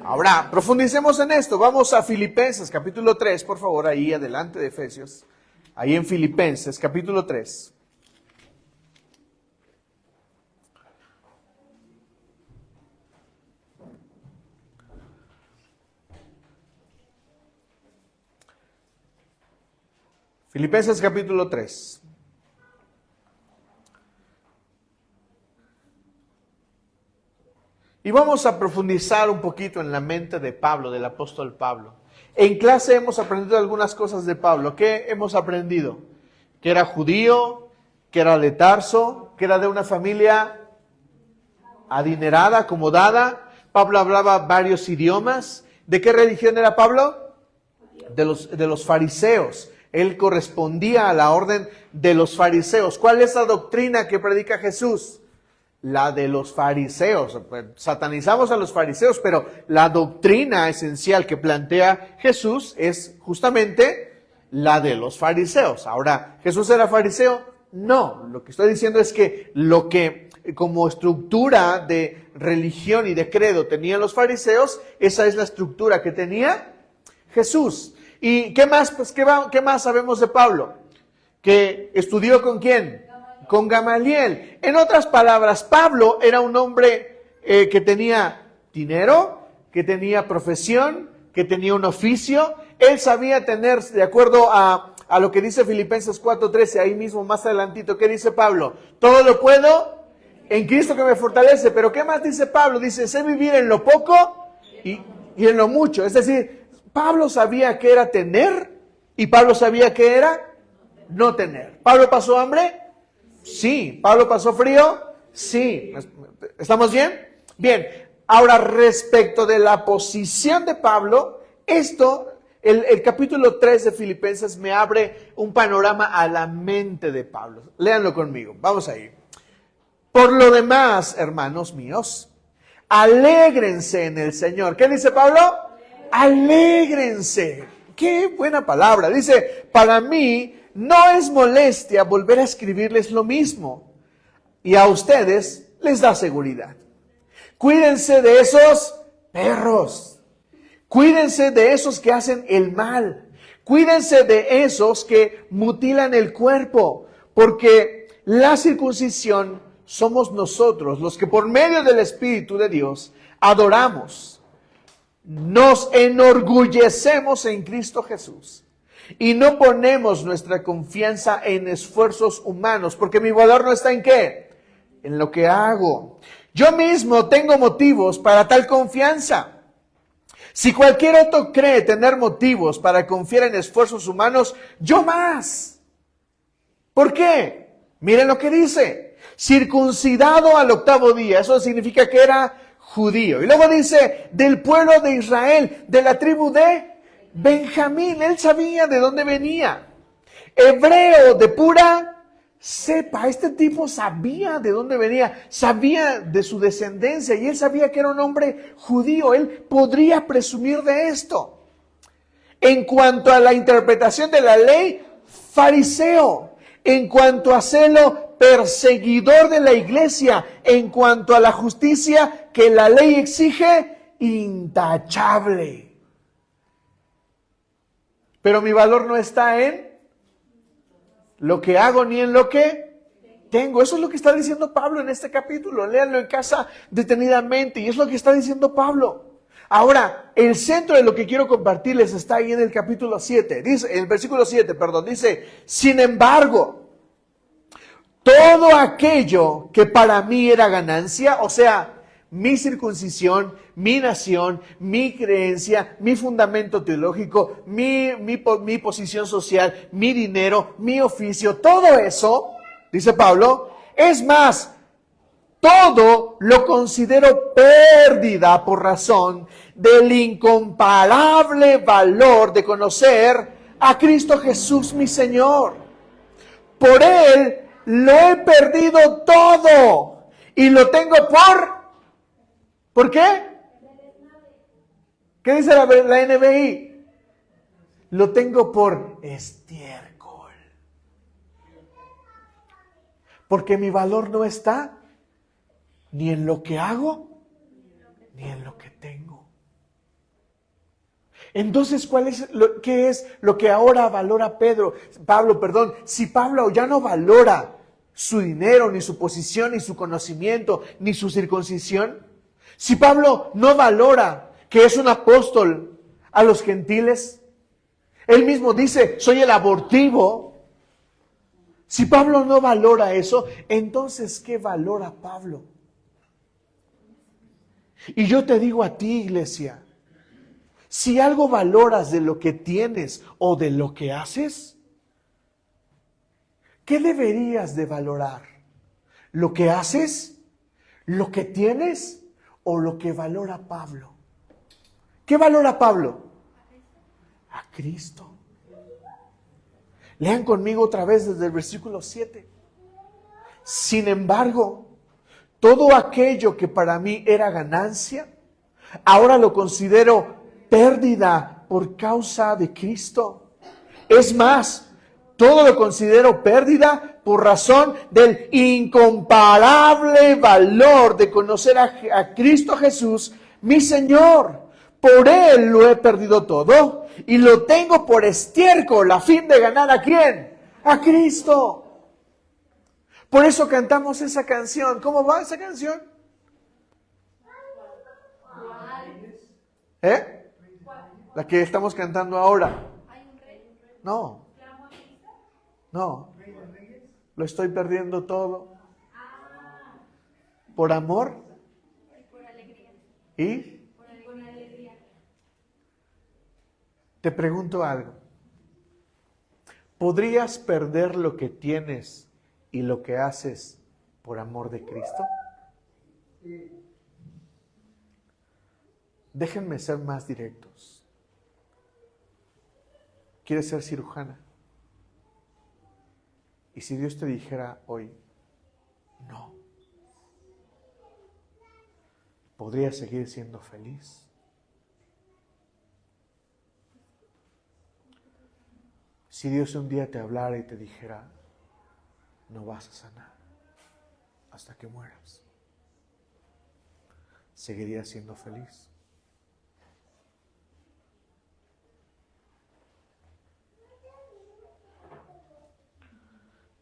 Ahora, profundicemos en esto. Vamos a Filipenses, capítulo 3, por favor, ahí adelante de Efesios. Ahí en Filipenses, capítulo 3. Filipenses, capítulo 3. Y vamos a profundizar un poquito en la mente de Pablo, del apóstol Pablo. En clase hemos aprendido algunas cosas de Pablo. ¿Qué hemos aprendido? Que era judío, que era de Tarso, que era de una familia adinerada, acomodada, Pablo hablaba varios idiomas. ¿De qué religión era Pablo? De los fariseos. Él correspondía a la orden de los fariseos. ¿Cuál es la doctrina que predica Jesús? La de los fariseos. Satanizamos a los fariseos, pero la doctrina esencial que plantea Jesús es justamente la de los fariseos. Ahora, ¿Jesús era fariseo? No. Lo que estoy diciendo es que lo que como estructura de religión y de credo tenían los fariseos, esa es la estructura que tenía Jesús. ¿Y qué más? Pues, ¿qué más sabemos de Pablo? Que estudió ¿con quién? Con Gamaliel. En otras palabras, Pablo era un hombre que tenía dinero, que tenía profesión, que tenía un oficio. Él sabía tener, de acuerdo a lo que dice Filipenses 4:13, ahí mismo más adelantito, ¿qué dice Pablo? Todo lo puedo en Cristo que me fortalece. Pero ¿qué más dice Pablo? Dice, sé vivir en lo poco y en lo mucho. Es decir, Pablo sabía qué era tener y Pablo sabía qué era no tener. ¿Pablo pasó hambre? Sí. ¿Pablo pasó frío? Sí. ¿Estamos bien? Bien. Ahora, respecto de la posición de Pablo, el capítulo 3 de Filipenses me abre un panorama a la mente de Pablo. Léanlo conmigo. Vamos a ir. Por lo demás, hermanos míos, alégrense en el Señor. ¿Qué dice Pablo? Alégrense. Qué buena palabra. Dice, para mí no es molestia volver a escribirles lo mismo. Y a ustedes les da seguridad. Cuídense de esos perros. Cuídense de esos que hacen el mal. Cuídense de esos que mutilan el cuerpo. Porque la circuncisión somos nosotros los que por medio del Espíritu de Dios adoramos. Nos enorgullecemos en Cristo Jesús y no ponemos nuestra confianza en esfuerzos humanos, porque mi valor no está en ¿qué? En lo que hago. Yo mismo tengo motivos para tal confianza. Si cualquier otro cree tener motivos para confiar en esfuerzos humanos, yo más. ¿Por qué? Miren lo que dice. Circuncidado al 8º día. Eso significa que era judío. Y luego dice, del pueblo de Israel, de la tribu de Benjamín. Él sabía de dónde venía. Hebreo de pura cepa. Este tipo sabía de dónde venía. Sabía de su descendencia. Y él sabía que era un hombre judío. Él podría presumir de esto. En cuanto a la interpretación de la ley, fariseo. En cuanto a celo, perseguidor de la iglesia. En cuanto a la justicia que la ley exige, intachable. Pero mi valor no está en lo que hago ni en lo que tengo. Eso es lo que está diciendo Pablo en este capítulo. Léanlo en casa detenidamente. Y es lo que está diciendo Pablo. Ahora, el centro de lo que quiero compartirles está ahí en el capítulo 7. Dice, en el versículo 7, dice, sin embargo, todo aquello que para mí era ganancia, o sea, mi circuncisión, mi nación, mi creencia, mi fundamento teológico, mi posición social, mi dinero, mi oficio, todo eso, dice Pablo, es más, todo lo considero pérdida por razón del incomparable valor de conocer a Cristo Jesús mi Señor. Por Él lo he perdido todo y lo tengo ¿por qué? ¿Qué dice la NBI? Lo tengo por estiércol. Porque mi valor no está ni en lo que hago, ni en lo que tengo. Entonces, ¿qué es lo que ahora valora Pablo? Si Pablo ya no valora su dinero, ni su posición, ni su conocimiento, ni su circuncisión, si Pablo no valora que es un apóstol a los gentiles, él mismo dice, soy el abortivo. Si Pablo no valora eso, entonces, ¿qué valora Pablo? Y yo te digo a ti, iglesia, si algo valoras de lo que tienes o de lo que haces, ¿qué deberías de valorar? ¿Lo que haces? ¿Lo que tienes? o lo que valora Pablo. ¿Qué valora Pablo? A Cristo. Lean conmigo otra vez desde el versículo 7. Sin embargo, todo aquello que para mí era ganancia, ahora lo considero pérdida por causa de Cristo. Es más, todo lo considero pérdida por razón del incomparable valor de conocer a Cristo Jesús, mi Señor. Por Él lo he perdido todo y lo tengo por estiércol a fin de ganar ¿a quién? A Cristo. Por eso cantamos esa canción. ¿Cómo va esa canción? ¿Eh? La que estamos cantando ahora. No. No. Lo estoy perdiendo todo. Por amor. ¿Y? Te pregunto algo. ¿Podrías perder lo que tienes y lo que haces por amor de Cristo? Déjenme ser más directos. ¿Quieres ser cirujana? Y si Dios te dijera hoy, no, ¿podrías seguir siendo feliz? Si Dios un día te hablara y te dijera, no vas a sanar hasta que mueras, ¿seguirías siendo feliz?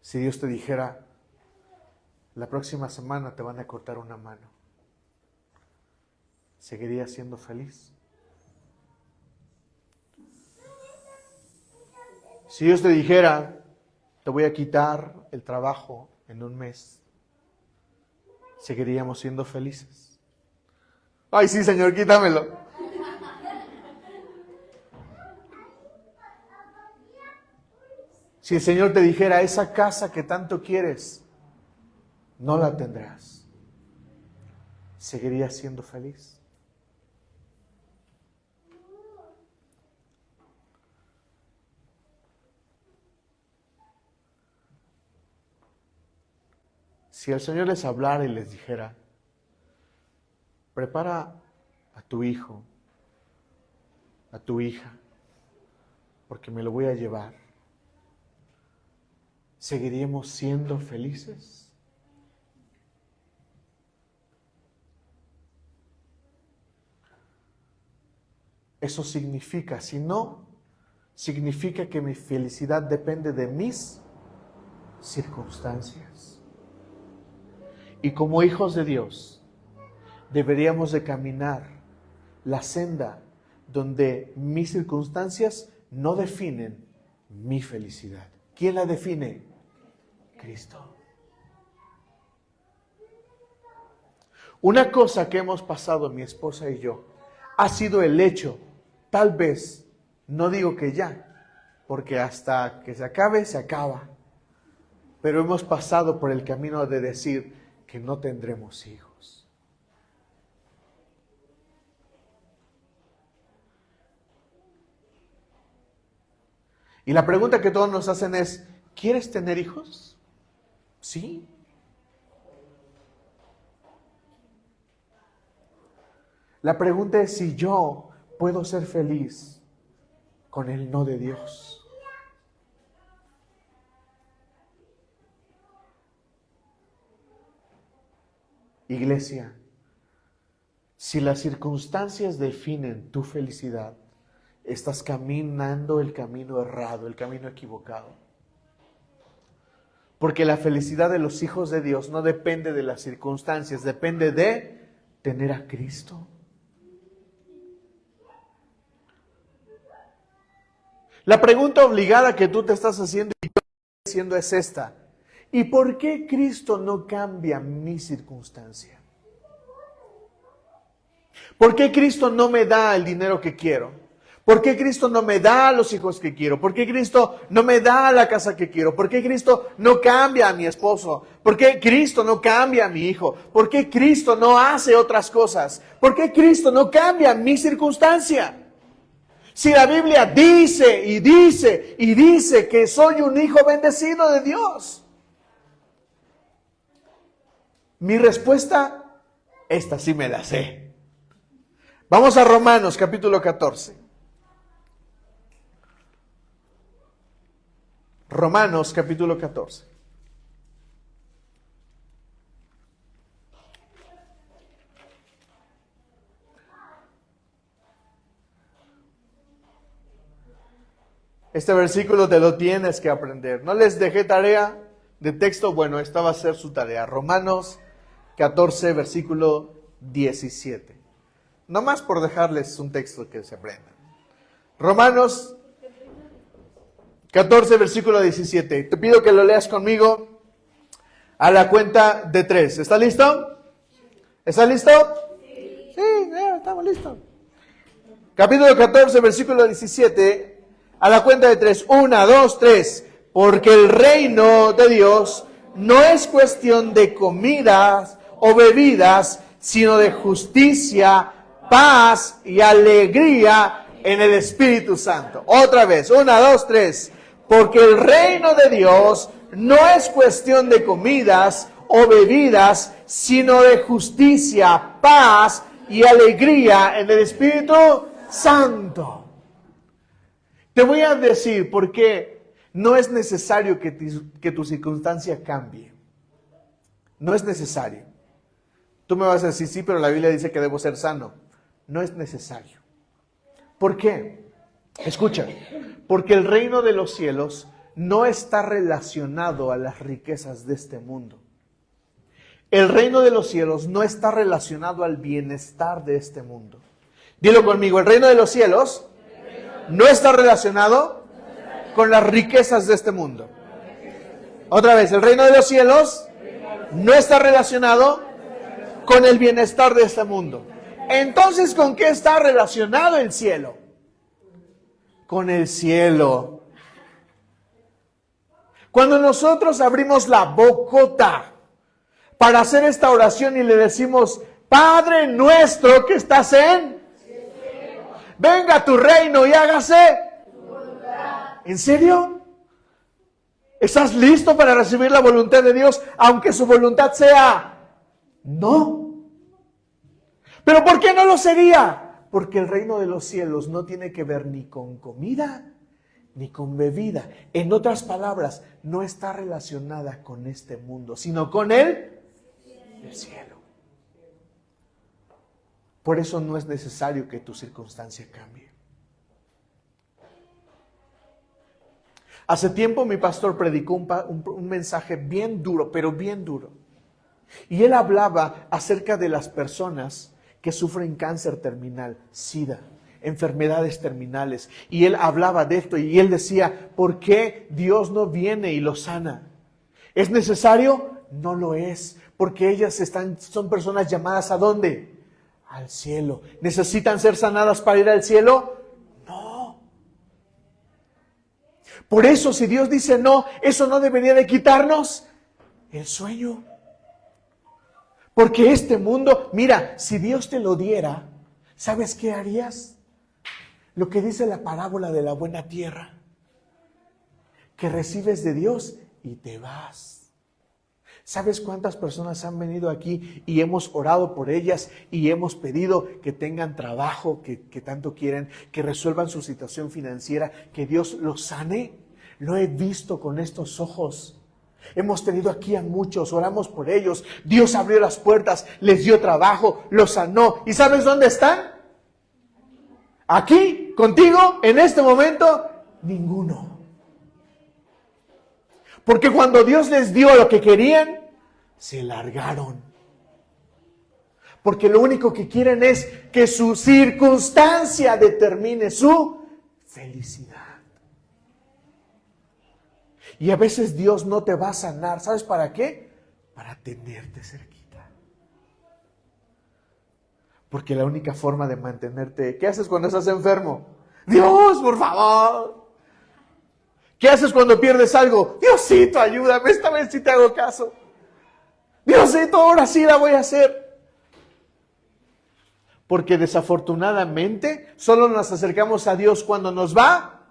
Si Dios te dijera, la próxima semana te van a cortar una mano, ¿seguirías siendo feliz? Si Dios te dijera, te voy a quitar el trabajo en un mes, ¿seguiríamos siendo felices? Ay, sí, Señor, quítamelo. Si el Señor te dijera, esa casa que tanto quieres, no la tendrás, ¿seguirías siendo feliz? Si el Señor les hablara y les dijera, prepara a tu hijo, a tu hija, porque me lo voy a llevar, ¿seguiríamos siendo felices? Eso significa, si no, significa que mi felicidad depende de mis circunstancias. Y como hijos de Dios, deberíamos de caminar la senda donde mis circunstancias no definen mi felicidad. ¿Quién la define? Cristo. Una cosa que hemos pasado mi esposa y yo ha sido el hecho, tal vez, no digo que ya, porque hasta que se acabe, se acaba. Pero hemos pasado por el camino de decir que no tendremos hijos. Y la pregunta que todos nos hacen es, ¿quieres tener hijos? Sí. La pregunta es si yo puedo ser feliz con el no de Dios. Iglesia, si las circunstancias definen tu felicidad, estás caminando el camino errado, el camino equivocado. Porque la felicidad de los hijos de Dios no depende de las circunstancias, depende de tener a Cristo. La pregunta obligada que tú te estás haciendo y yo estoy haciendo es esta. ¿Y por qué Cristo no cambia mi circunstancia? ¿Por qué Cristo no me da el dinero que quiero? ¿Por qué Cristo no me da los hijos que quiero? ¿Por qué Cristo no me da la casa que quiero? ¿Por qué Cristo no cambia a mi esposo? ¿Por qué Cristo no cambia a mi hijo? ¿Por qué Cristo no hace otras cosas? ¿Por qué Cristo no cambia mi circunstancia? Si la Biblia dice y dice y dice que soy un hijo bendecido de Dios. Mi respuesta, esta sí me la sé. Vamos a Romanos capítulo 14. Romanos capítulo 14. Este versículo te lo tienes que aprender. No les dejé tarea de texto. Bueno, esta va a ser su tarea. Romanos 14, versículo 17. No más por dejarles un texto que se aprendan. Romanos 14, versículo 17. Te pido que lo leas conmigo a la cuenta de 3. ¿Está listo? ¿Está listo? Sí, estamos listos. Capítulo 14, versículo 17. A la cuenta de 3. 1, 2, 3. Porque el reino de Dios no es cuestión de comidas o bebidas, sino de justicia, paz y alegría en el Espíritu Santo. Otra vez. 1, 2, 3. Porque el reino de Dios no es cuestión de comidas o bebidas, sino de justicia, paz y alegría en el Espíritu Santo. Te voy a decir por qué no es necesario que tu circunstancia cambie. No es necesario. Tú me vas a decir, sí, pero la Biblia dice que debo ser sano. No es necesario. ¿Por qué? Escucha, porque el reino de los cielos no está relacionado a las riquezas de este mundo. El reino de los cielos no está relacionado al bienestar de este mundo. Dilo conmigo, el reino de los cielos no está relacionado con las riquezas de este mundo. Otra vez, el reino de los cielos no está relacionado con el bienestar de este mundo. Entonces, ¿con qué está relacionado el cielo? Con el cielo. Cuando nosotros abrimos la bocota para hacer esta oración y le decimos, Padre nuestro que estás en, venga tu reino y hágase. ¿En serio? ¿Estás listo para recibir la voluntad de Dios, aunque su voluntad sea no? ¿Pero por qué no lo sería? Porque el reino de los cielos no tiene que ver ni con comida ni con bebida. En otras palabras, no está relacionada con este mundo, sino con el cielo. Por eso no es necesario que tu circunstancia cambie. Hace tiempo mi pastor predicó un mensaje bien duro, pero bien duro. Y él hablaba acerca de las personas que sufren cáncer terminal, SIDA, enfermedades terminales. Y él hablaba de esto y él decía, ¿por qué Dios no viene y los sana? ¿Es necesario? No lo es, porque ellas son personas llamadas ¿a dónde? Al cielo. ¿Necesitan ser sanadas para ir al cielo? No. Por eso, si Dios dice no, eso no debería de quitarnos el sueño. Porque este mundo, mira, si Dios te lo diera, ¿sabes qué harías? Lo que dice la parábola de la buena tierra, que recibes de Dios y te vas. ¿Sabes cuántas personas han venido aquí y hemos orado por ellas y hemos pedido que tengan trabajo, que tanto quieren, que resuelvan su situación financiera, que Dios los sane? Lo he visto con estos ojos. Hemos tenido aquí a muchos, oramos por ellos, Dios abrió las puertas, les dio trabajo, los sanó. ¿Y sabes dónde están? Aquí, contigo, en este momento, ninguno. Porque cuando Dios les dio lo que querían, se largaron. Porque lo único que quieren es que su circunstancia determine su felicidad. Y a veces Dios no te va a sanar. ¿Sabes para qué? Para tenerte cerquita. Porque la única forma de mantenerte... ¿Qué haces cuando estás enfermo? Dios, por favor. ¿Qué haces cuando pierdes algo? Diosito, ayúdame, esta vez sí te hago caso. Diosito, ahora sí la voy a hacer. Porque desafortunadamente solo nos acercamos a Dios cuando nos va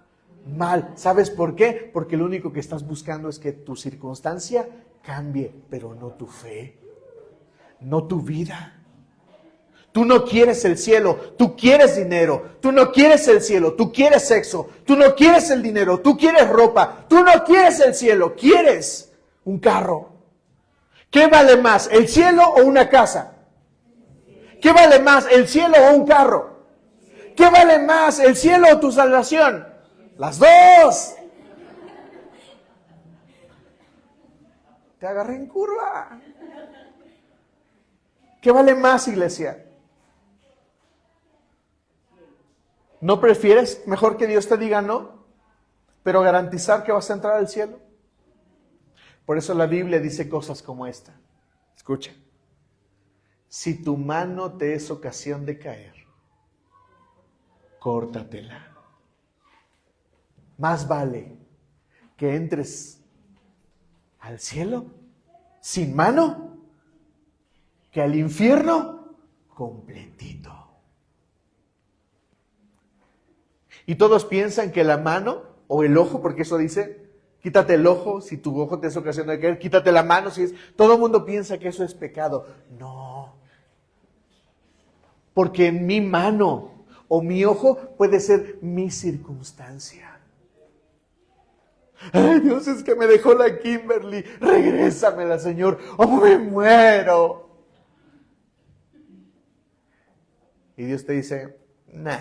mal. ¿Sabes por qué? Porque lo único que estás buscando es que tu circunstancia cambie, pero no tu fe, no tu vida. Tú no quieres el cielo, tú quieres dinero. Tú no quieres el cielo, tú quieres sexo. Tú no quieres el dinero, tú quieres ropa. Tú no quieres el cielo, quieres un carro. ¿Qué vale más, el cielo o una casa? ¿Qué vale más, el cielo o un carro? ¿Qué vale más, el cielo o tu salvación? Las dos. Te agarré en curva. ¿Qué vale más, iglesia? ¿No prefieres mejor que Dios te diga no, pero garantizar que vas a entrar al cielo? Por eso la Biblia dice cosas como esta. Escucha. Si tu mano te es ocasión de caer, córtatela. Más vale que entres al cielo sin mano que al infierno completito. Y todos piensan que la mano o el ojo, porque eso dice, quítate el ojo si tu ojo te es ocasión de caer, quítate la mano si es... Todo el mundo piensa que eso es pecado. No. Porque en mi mano o mi ojo puede ser mi circunstancia. Ay, Dios, es que me dejó la Kimberly. Regrésamela, Señor, o me muero. Y Dios te dice, nah,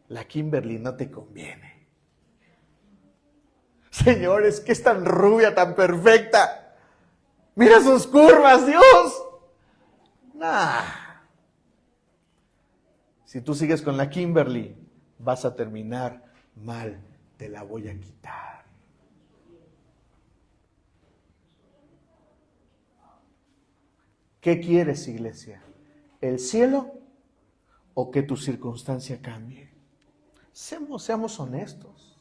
la Kimberly no te conviene. Señor, es que es tan rubia, tan perfecta. Mira sus curvas, Dios. Nah. Si tú sigues con la Kimberly, vas a terminar mal. Te la voy a quitar. ¿Qué quieres, iglesia? ¿El cielo o que tu circunstancia cambie? Seamos honestos.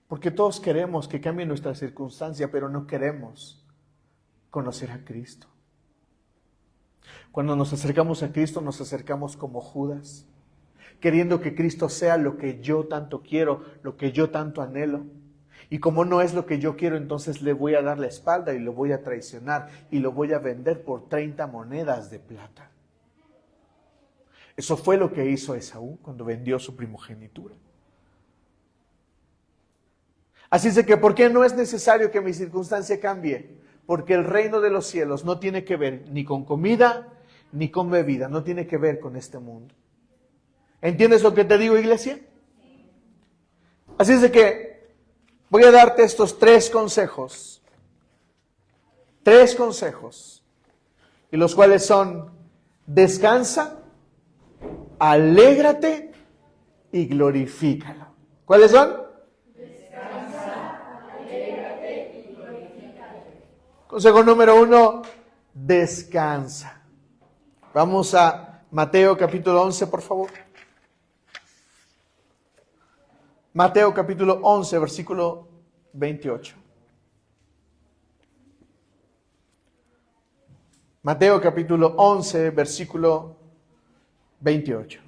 Porque todos queremos que cambie nuestra circunstancia, pero no queremos conocer a Cristo. Cuando nos acercamos a Cristo, nos acercamos como Judas, queriendo que Cristo sea lo que yo tanto quiero, lo que yo tanto anhelo. Y como no es lo que yo quiero, entonces le voy a dar la espalda y lo voy a traicionar y lo voy a vender por 30 monedas de plata. Eso fue lo que hizo Esaú cuando vendió su primogenitura. Así es que, ¿por qué no es necesario que mi circunstancia cambie? Porque el reino de los cielos no tiene que ver ni con comida ni con bebida, no tiene que ver con este mundo. ¿Entiendes lo que te digo, iglesia? Así es de que voy a darte estos tres consejos, y los cuales son: descansa, alégrate y glorifícalo. ¿Cuáles son? Consejo número 1, descansa. Vamos a Mateo capítulo 11, por favor. Mateo capítulo 11, versículo 28. Mateo capítulo 11, versículo 28.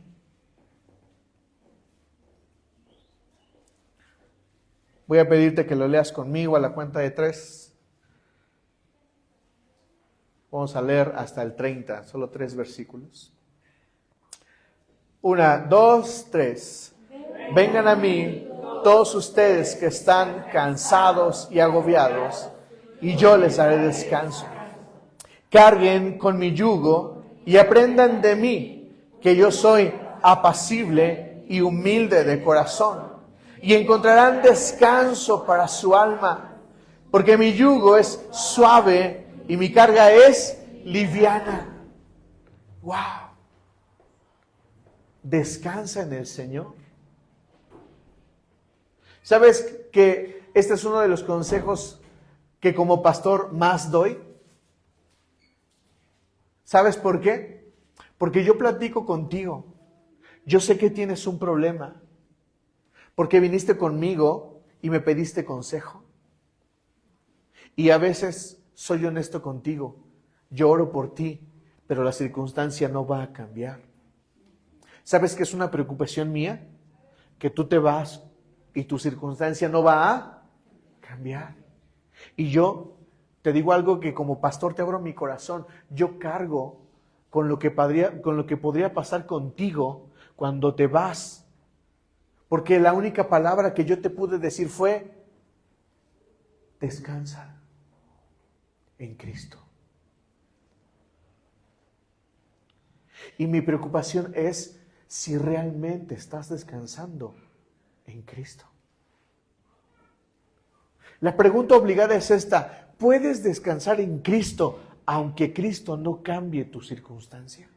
Voy a pedirte que lo leas conmigo a la cuenta de 3. Vamos a leer hasta el 30, solo 3 versículos. 1, 2, 3. Vengan a mí todos ustedes que están cansados y agobiados, y yo les haré descanso. Carguen con mi yugo y aprendan de mí, que yo soy apacible y humilde de corazón, y encontrarán descanso para su alma, porque mi yugo es suave y mi carga es liviana. ¡Wow! Descansa en el Señor. ¿Sabes que este es uno de los consejos que como pastor más doy? ¿Sabes por qué? Porque yo platico contigo. Yo sé que tienes un problema. Porque viniste conmigo y me pediste consejo. Y a veces soy honesto contigo. Yo oro por ti, pero la circunstancia no va a cambiar. ¿Sabes qué es una preocupación mía? Que tú te vas y tu circunstancia no va a cambiar. Y yo te digo algo que como pastor te abro mi corazón. Yo cargo con lo que podría pasar contigo cuando te vas. Porque la única palabra que yo te pude decir fue: descansa en Cristo. Y mi preocupación es si realmente estás descansando en Cristo. La pregunta obligada es esta: ¿puedes descansar en Cristo aunque Cristo no cambie tu circunstancia?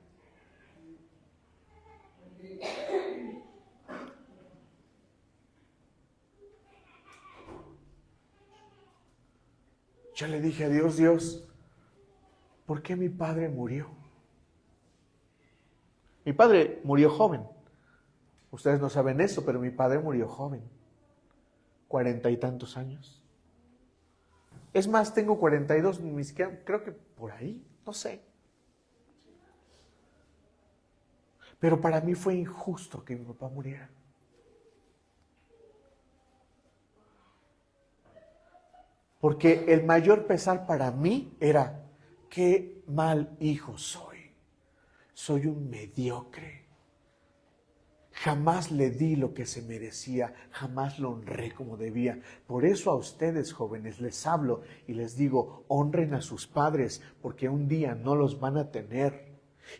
Yo le dije a Dios: Dios, ¿por qué mi padre murió? Mi padre murió joven. Ustedes no saben eso, pero mi padre murió joven. 40 y tantos años. Es más, tengo 42, ni siquiera, creo que por ahí, no sé. Pero para mí fue injusto que mi papá muriera. Porque el mayor pesar para mí era: qué mal hijo soy. Soy un mediocre. Jamás le di lo que se merecía, jamás lo honré como debía. Por eso a ustedes, jóvenes, les hablo y les digo: honren a sus padres, porque un día no los van a tener.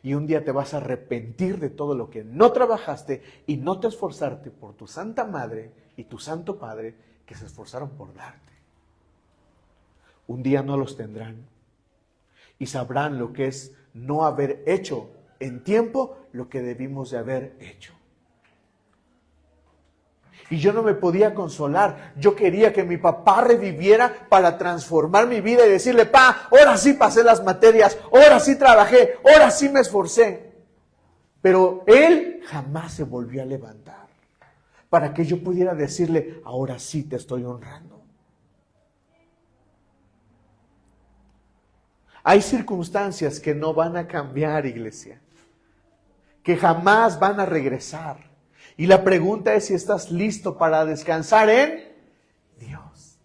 Y un día te vas a arrepentir de todo lo que no trabajaste y no te esforzaste por tu santa madre y tu santo padre que se esforzaron por darte. Un día no los tendrán y sabrán lo que es no haber hecho en tiempo lo que debimos de haber hecho. Y yo no me podía consolar. Yo quería que mi papá reviviera para transformar mi vida y decirle: pa, ahora sí pasé las materias, ahora sí trabajé, ahora sí me esforcé. Pero él jamás se volvió a levantar para que yo pudiera decirle: ahora sí te estoy honrando. Hay circunstancias que no van a cambiar, iglesia, que jamás van a regresar. Y la pregunta es si estás listo para descansar en Dios.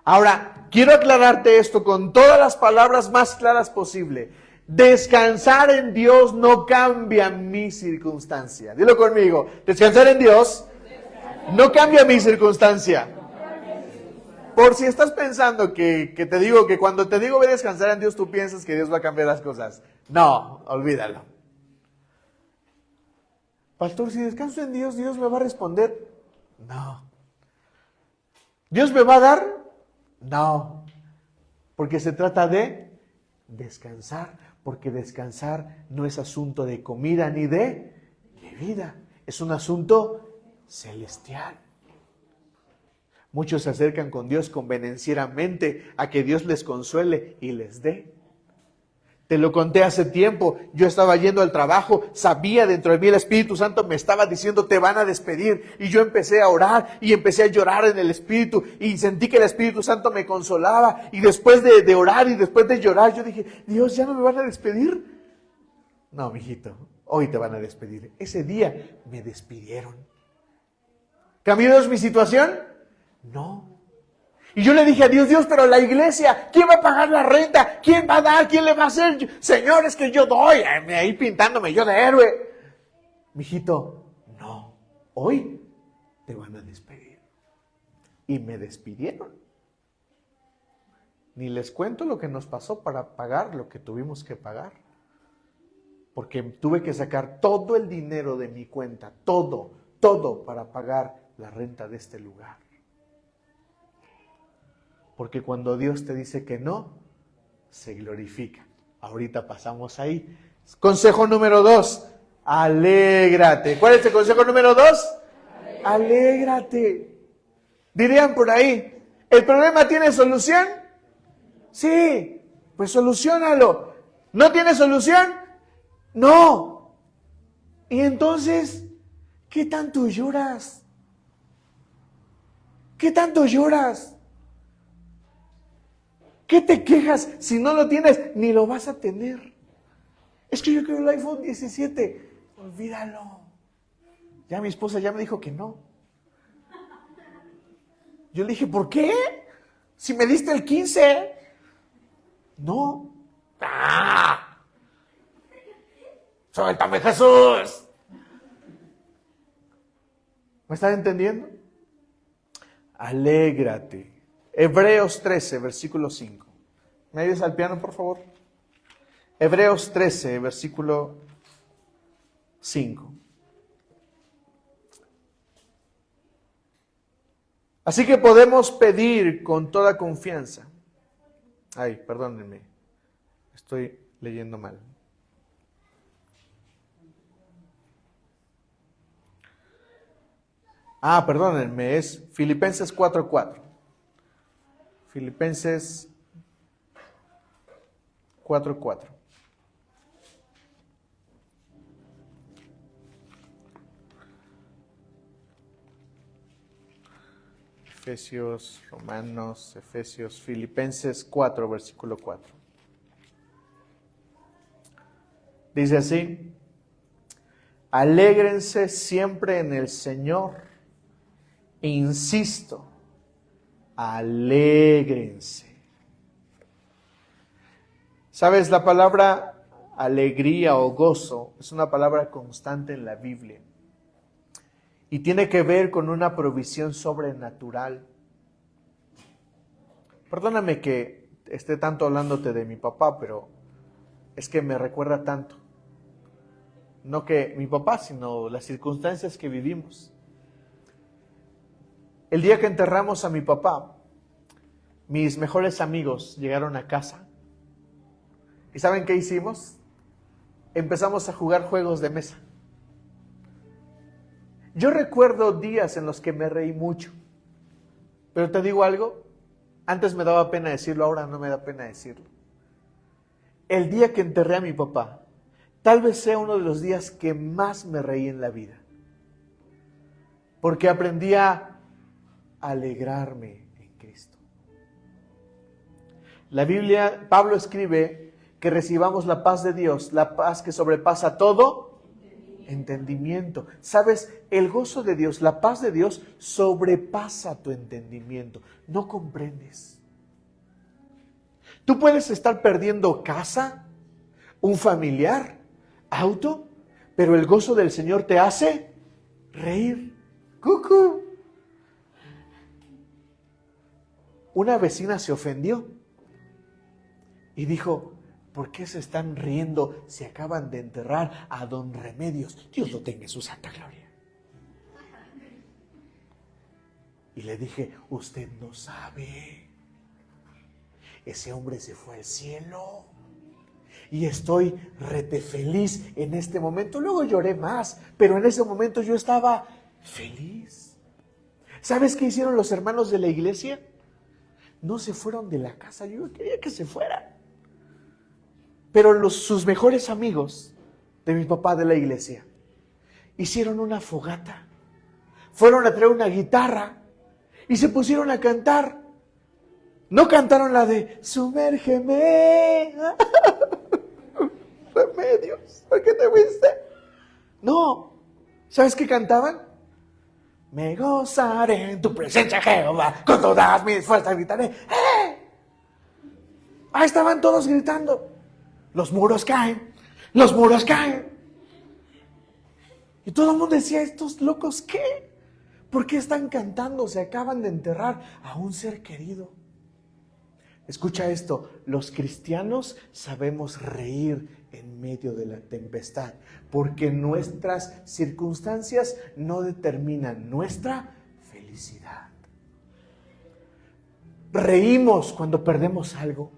Ahora, quiero aclararte esto con todas las palabras más claras posible. Descansar en Dios no cambia mi circunstancia. Dilo conmigo. Descansar en Dios no cambia mi circunstancia. Por si estás pensando que te digo que cuando te digo ve a descansar en Dios, tú piensas que Dios va a cambiar las cosas. No, olvídalo. Pastor, si descanso en Dios, ¿Dios me va a responder? No. ¿Dios me va a dar? No. Porque se trata de descansar. Porque descansar no es asunto de comida ni de bebida. Es un asunto celestial. Muchos se acercan con Dios convenencieramente a que Dios les consuele y les dé. Te lo conté hace tiempo, yo estaba yendo al trabajo, sabía dentro de mí el Espíritu Santo me estaba diciendo: te van a despedir. Y yo empecé a orar y empecé a llorar en el Espíritu y sentí que el Espíritu Santo me consolaba. Y después de orar y después de llorar, yo dije: Dios, ¿ya no me van a despedir? No, mijito, hoy te van a despedir. Ese día me despidieron. ¿Cambió Dios mi situación? No. Y yo le dije a Dios: Dios, pero la iglesia, ¿quién va a pagar la renta? ¿Quién va a dar? ¿Quién le va a hacer? Señor, es que yo doy. Ahí pintándome yo de héroe. Mijito, no. Hoy te van a despedir. Y me despidieron. Ni les cuento lo que nos pasó para pagar lo que tuvimos que pagar. Porque tuve que sacar todo el dinero de mi cuenta, todo para pagar la renta de este lugar. Porque cuando Dios te dice que no, se glorifica. Ahorita pasamos ahí. Consejo número 2, alégrate. ¿Cuál es el consejo número 2? Alégrate. Dirían por ahí, ¿el problema tiene solución? Sí, pues soluciónalo. ¿No tiene solución? No. Y entonces, ¿qué tanto lloras? ¿Qué tanto lloras? ¿Qué te quejas si no lo tienes ni lo vas a tener? Es que yo quiero el iPhone 17. Olvídalo. Ya mi esposa ya me dijo que no. Yo le dije, ¿por qué? Si me diste el 15. No. ¡Ah! ¡Suéltame, Jesús! ¿Me están entendiendo? Alégrate. Hebreos 13, versículo 5. ¿Me ayudas al piano, por favor? Hebreos 13, versículo 5. Así que podemos pedir con toda confianza. Ay, perdónenme. Estoy leyendo mal. Perdónenme, es Filipenses 4:4. Filipenses 4:4. Efesios, Romanos, Efesios, Filipenses 4, versículo 4. Dice así: alégrense siempre en el Señor. Insisto, alégrense. ¿Sabes? La palabra alegría o gozo es una palabra constante en la Biblia. Y tiene que ver con una provisión sobrenatural. Perdóname que esté tanto hablándote de mi papá, pero es que me recuerda tanto. No que mi papá, sino las circunstancias que vivimos. El día que enterramos a mi papá, mis mejores amigos llegaron a casa. ¿Y saben qué hicimos? Empezamos a jugar juegos de mesa. Yo recuerdo días en los que me reí mucho. Pero te digo algo, antes me daba pena decirlo, ahora no me da pena decirlo. El día que enterré a mi papá, tal vez sea uno de los días que más me reí en la vida. Porque aprendí a alegrarme en Cristo. La Biblia, Pablo escribe que recibamos la paz de Dios, la paz que sobrepasa todo entendimiento. ¿Sabes? El gozo de Dios, la paz de Dios sobrepasa tu entendimiento. No comprendes. Tú puedes estar perdiendo casa, un familiar, auto, pero el gozo del Señor te hace reír. ¡Cucú! Una vecina se ofendió y dijo: ¿por qué se están riendo si acaban de enterrar a don Remedios? Dios lo tenga en su santa gloria. Y le dije: usted no sabe. Ese hombre se fue al cielo. Y estoy rete feliz en este momento. Luego lloré más, pero en ese momento yo estaba feliz. ¿Sabes qué hicieron los hermanos de la iglesia? No se fueron de la casa. Yo quería que se fueran. Pero sus mejores amigos de mi papá de la iglesia hicieron una fogata. Fueron a traer una guitarra y se pusieron a cantar. No cantaron la de sumérgeme. Remedios, ¿por qué te fuiste? No. ¿Sabes qué cantaban? Me gozaré en tu presencia, Jehová, con todas mis fuerzas gritaré. ¡Eh! Ahí estaban todos gritando. Los muros caen, los muros caen. Y todo el mundo decía: ¿estos locos qué? ¿Por qué están cantando? Se acaban de enterrar a un ser querido. Escucha esto: los cristianos sabemos reír en medio de la tempestad, porque nuestras circunstancias no determinan nuestra felicidad. Reímos cuando perdemos algo,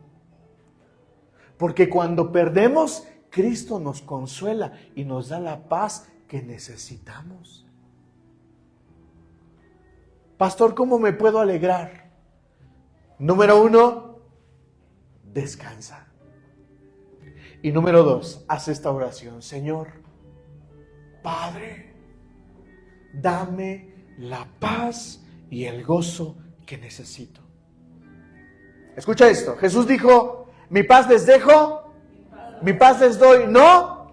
porque cuando perdemos, Cristo nos consuela y nos da la paz que necesitamos. Pastor, ¿cómo me puedo alegrar? Número 1, descansa. Y número 2, haz esta oración. Señor, Padre, dame la paz y el gozo que necesito. Escucha esto. Jesús dijo, mi paz les dejo, mi paz les doy, no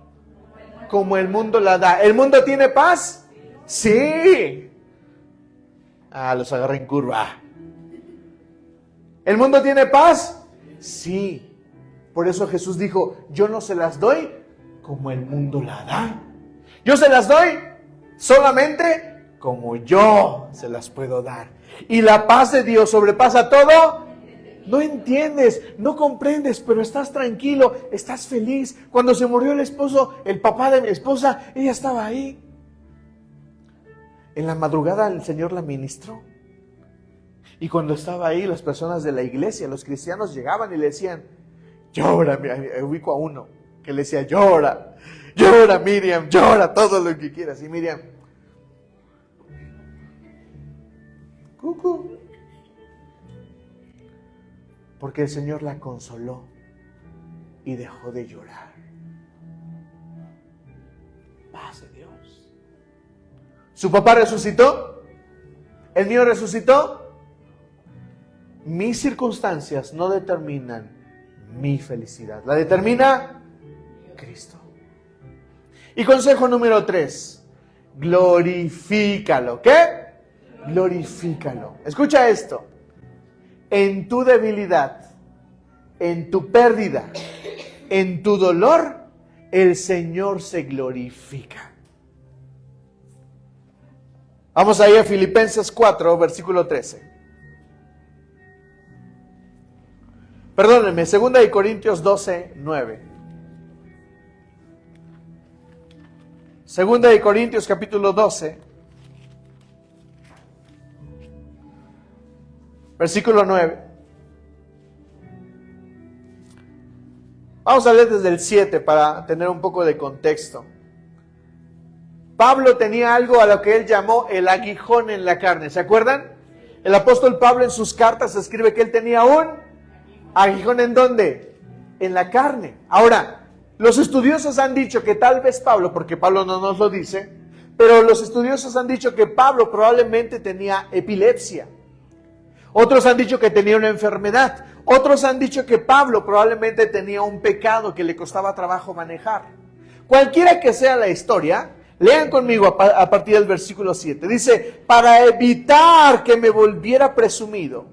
como el mundo la da. ¿El mundo tiene paz? Sí. Los agarré en curva. ¿El mundo tiene paz? Sí. Por eso Jesús dijo, yo no se las doy como el mundo la da. Yo se las doy solamente como yo se las puedo dar. Y la paz de Dios sobrepasa todo. No entiendes, no comprendes, pero estás tranquilo, estás feliz. Cuando se murió el esposo, el papá de mi esposa, ella estaba ahí. En la madrugada el Señor la ministró. Y cuando estaba ahí, las personas de la iglesia, los cristianos llegaban y le decían, llora, me ubico a uno que le decía, llora, llora Miriam, llora todo lo que quieras. Y Miriam, cucú. Porque el Señor la consoló y dejó de llorar. Paz de Dios. ¿Su papá resucitó? ¿El mío resucitó? Mis circunstancias no determinan mi felicidad. La determina Cristo. Y consejo número 3. Glorifícalo. ¿Qué? Glorifícalo. Escucha esto. En tu debilidad, en tu pérdida, en tu dolor, el Señor se glorifica. Vamos ahí a Filipenses 4, versículo 13. Perdónenme, 2 Corintios 12, 9. 2 Corintios capítulo 12. Versículo 9. Vamos a leer desde el 7 para tener un poco de contexto. Pablo tenía algo a lo que él llamó el aguijón en la carne. ¿Se acuerdan? El apóstol Pablo en sus cartas escribe que él tenía un aguijón. ¿En dónde? En la carne. Ahora, los estudiosos han dicho que tal vez Pablo, porque Pablo no nos lo dice, pero los estudiosos han dicho que Pablo probablemente tenía epilepsia. Otros han dicho que tenía una enfermedad. Otros han dicho que Pablo probablemente tenía un pecado que le costaba trabajo manejar. Cualquiera que sea la historia, lean conmigo a partir del versículo 7. Dice, para evitar que me volviera presumido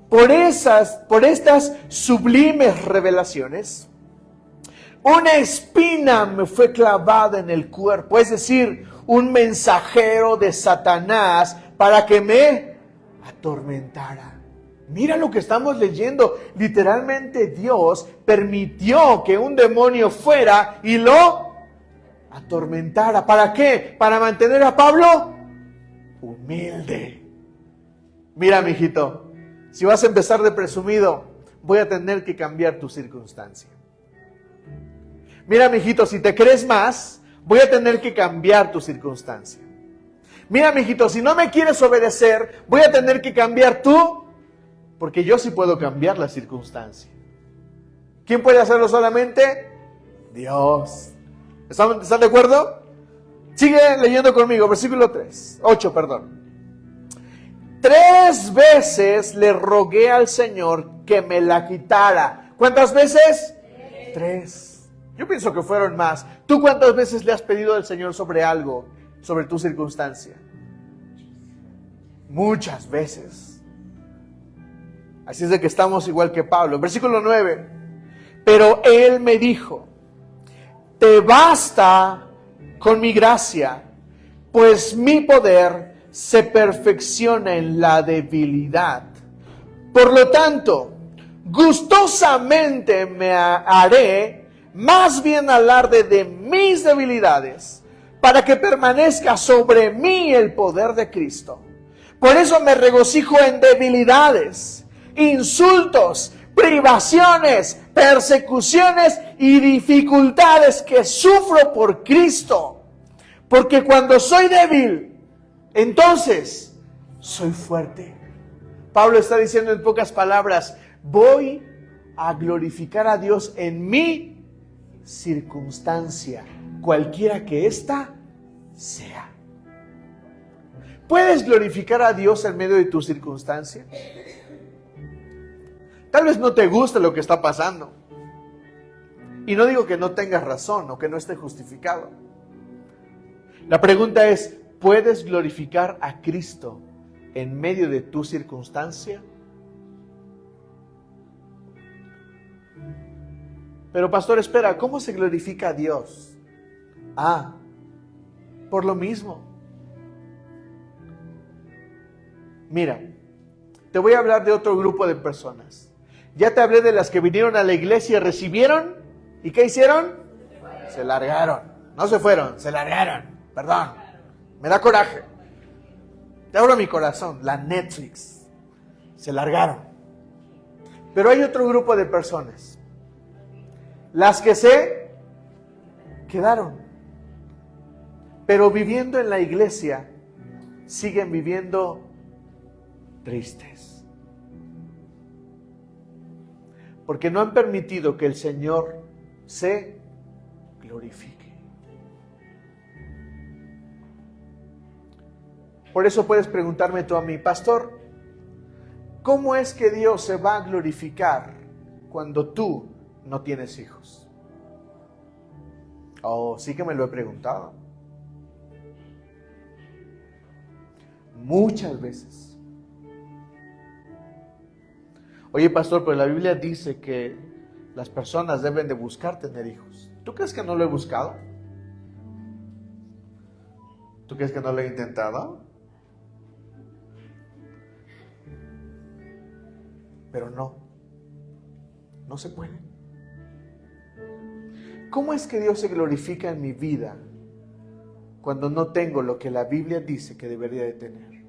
por estas sublimes revelaciones, una espina me fue clavada en el cuerpo, es decir, un mensajero de Satanás para que me atormentara. Mira lo que estamos leyendo. Literalmente Dios permitió que un demonio fuera y lo atormentara. ¿Para qué? Para mantener a Pablo humilde. Mira, mijito, si vas a empezar de presumido, voy a tener que cambiar tu circunstancia. Mira, mijito, si te crees más, voy a tener que cambiar tu circunstancia. Mira, mijito, si no me quieres obedecer, voy a tener que cambiar tú, porque yo sí puedo cambiar la circunstancia. ¿Quién puede hacerlo solamente? Dios. ¿Están de acuerdo? Sigue leyendo conmigo, versículo 8, perdón. 3 veces le rogué al Señor que me la quitara. ¿Cuántas veces? 3. Yo pienso que fueron más. ¿Tú cuántas veces le has pedido al Señor sobre algo, sobre tu circunstancia? Muchas veces. Así es de que estamos igual que Pablo. Versículo 9. Pero Él me dijo, te basta con mi gracia, pues mi poder se perfecciona en la debilidad. Por lo tanto, gustosamente me haré más bien alarde de mis debilidades, para que permanezca sobre mí el poder de Cristo. Por eso me regocijo en debilidades, insultos, privaciones, persecuciones y dificultades que sufro por Cristo. Porque cuando soy débil, entonces soy fuerte. Pablo está diciendo en pocas palabras, voy a glorificar a Dios en mi circunstancia, cualquiera que ésta sea. ¿Puedes glorificar a Dios en medio de tu circunstancia? Tal vez no te guste lo que está pasando. Y no digo que no tengas razón o que no esté justificado. La pregunta es, ¿puedes glorificar a Cristo en medio de tu circunstancia? Pero pastor, espera, ¿cómo se glorifica a Dios? Por lo mismo. Mira, te voy a hablar de otro grupo de personas. Ya te hablé de las que vinieron a la iglesia y recibieron. ¿Y qué hicieron? Se largaron. No se fueron, se largaron. Perdón, me da coraje. Te abro mi corazón, la Netflix. Se largaron. Pero hay otro grupo de personas. Las que se quedaron. Pero viviendo en la iglesia, siguen viviendo tristes. Porque no han permitido que el Señor se glorifique. Por eso puedes preguntarme tú a mí, pastor, ¿cómo es que Dios se va a glorificar cuando tú no tienes hijos? Sí que me lo he preguntado. Muchas veces. Oye, pastor, pero la Biblia dice que las personas deben de buscar tener hijos. ¿Tú crees que no lo he buscado? ¿Tú crees que no lo he intentado? Pero no se puede. ¿Cómo es que Dios se glorifica en mi vida cuando no tengo lo que la Biblia dice que debería de tener?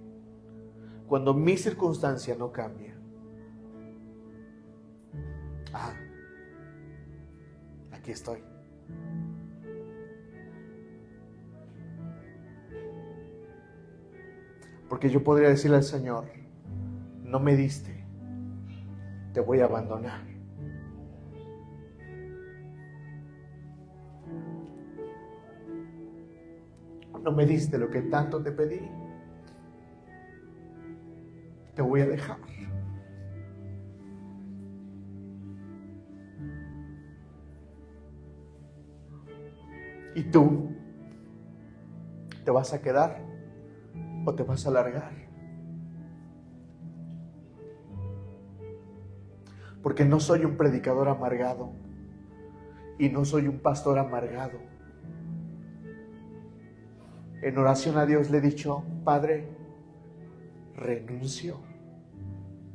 Cuando mi circunstancia no cambia. Aquí estoy. Porque yo podría decirle al Señor, no me diste, te voy a abandonar. No me diste lo que tanto te pedí, te voy a dejar. ¿Y tú te vas a quedar o te vas a largar? Porque no soy un predicador amargado y no soy un pastor amargado. En oración a Dios le he dicho, Padre, renuncio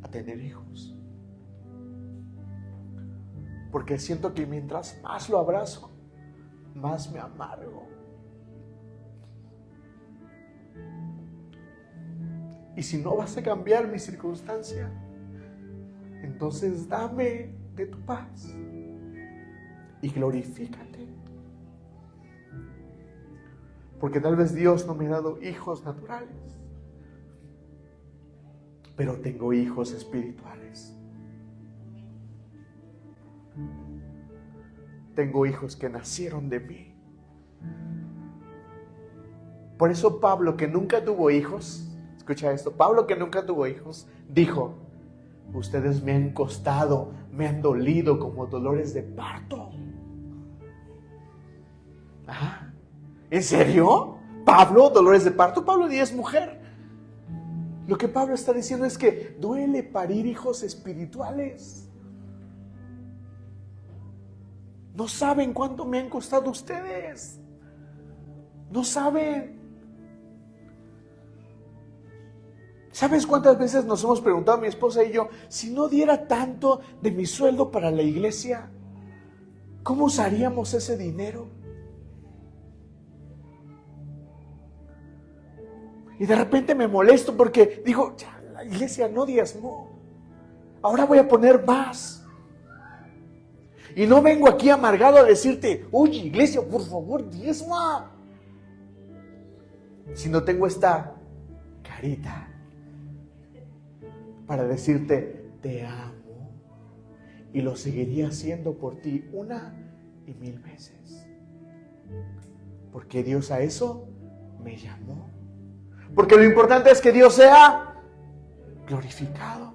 a tener hijos. Porque siento que mientras más lo abrazo, más me amargo. Y si no vas a cambiar mi circunstancia, entonces dame de tu paz y glorifícate. Porque tal vez Dios no me ha dado hijos naturales, pero tengo hijos espirituales. Tengo hijos que nacieron de mí. Por eso Pablo, que nunca tuvo hijos, escucha esto, Pablo, que nunca tuvo hijos, dijo, ustedes me han costado, me han dolido como dolores de parto. ¿En serio? ¿Pablo, dolores de parto? Pablo ni es mujer. Lo que Pablo está diciendo es que duele parir hijos espirituales. No saben cuánto me han costado ustedes. No saben. ¿Sabes cuántas veces nos hemos preguntado mi esposa y yo, si no diera tanto de mi sueldo para la iglesia, ¿cómo usaríamos ese dinero? Y de repente me molesto porque digo, ya, la iglesia no diezmó. Ahora voy a poner más. Y no vengo aquí amargado a decirte, oye, iglesia, por favor, diezma. Sino tengo esta carita para decirte, te amo. Y lo seguiría haciendo por ti una y 1000 veces. Porque Dios a eso me llamó. Porque lo importante es que Dios sea glorificado.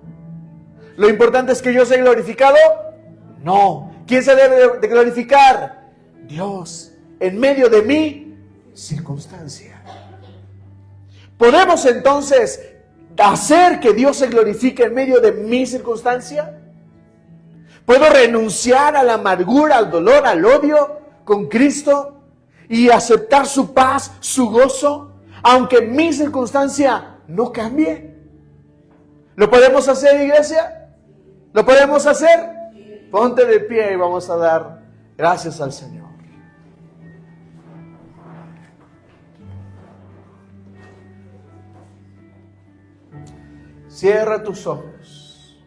¿Lo importante es que yo sea glorificado? No. ¿Quién se debe de glorificar? Dios, en medio de mi circunstancia. ¿Podemos entonces hacer que Dios se glorifique en medio de mi circunstancia? ¿Puedo renunciar a la amargura, al dolor, al odio con Cristo y aceptar su paz, su gozo, aunque mi circunstancia no cambie? ¿Lo podemos hacer, iglesia? ¿Lo podemos hacer? Ponte de pie y vamos a dar gracias al Señor. Cierra tus ojos.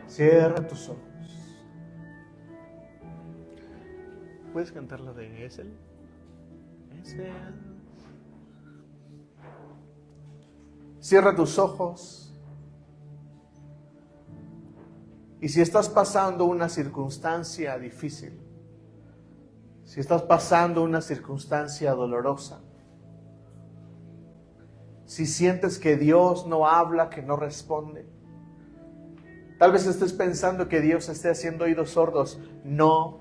Cierra tus ojos. ¿Puedes cantar la de Gesell? Cierra tus ojos. Y si estás pasando una circunstancia difícil, si estás pasando una circunstancia dolorosa, si sientes que Dios no habla, que no responde, tal vez estés pensando que Dios esté haciendo oídos sordos. No.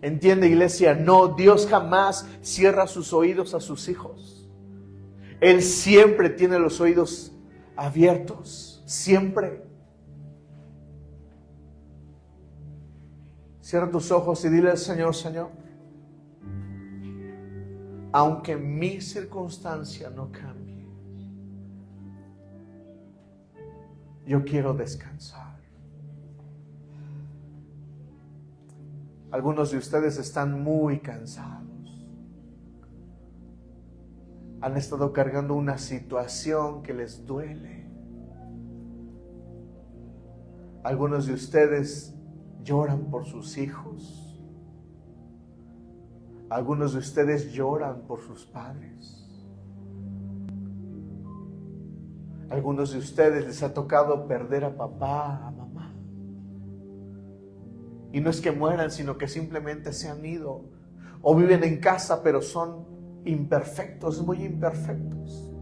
Entiende, iglesia, no, Dios jamás cierra sus oídos a sus hijos. Él siempre tiene los oídos abiertos, siempre. Cierra tus ojos y dile al Señor, Señor, aunque mi circunstancia no cambie, yo quiero descansar. Algunos de ustedes están muy cansados. Han estado cargando una situación que les duele. Algunos de ustedes lloran por sus hijos. Algunos de ustedes lloran por sus padres. Algunos de ustedes les ha tocado perder a papá, a mamá. Y no es que mueran, sino que simplemente se han ido. O viven en casa, pero son imperfectos, muy imperfectos.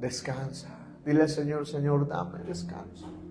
Descansa. Dile al Señor, Señor, dame descanso.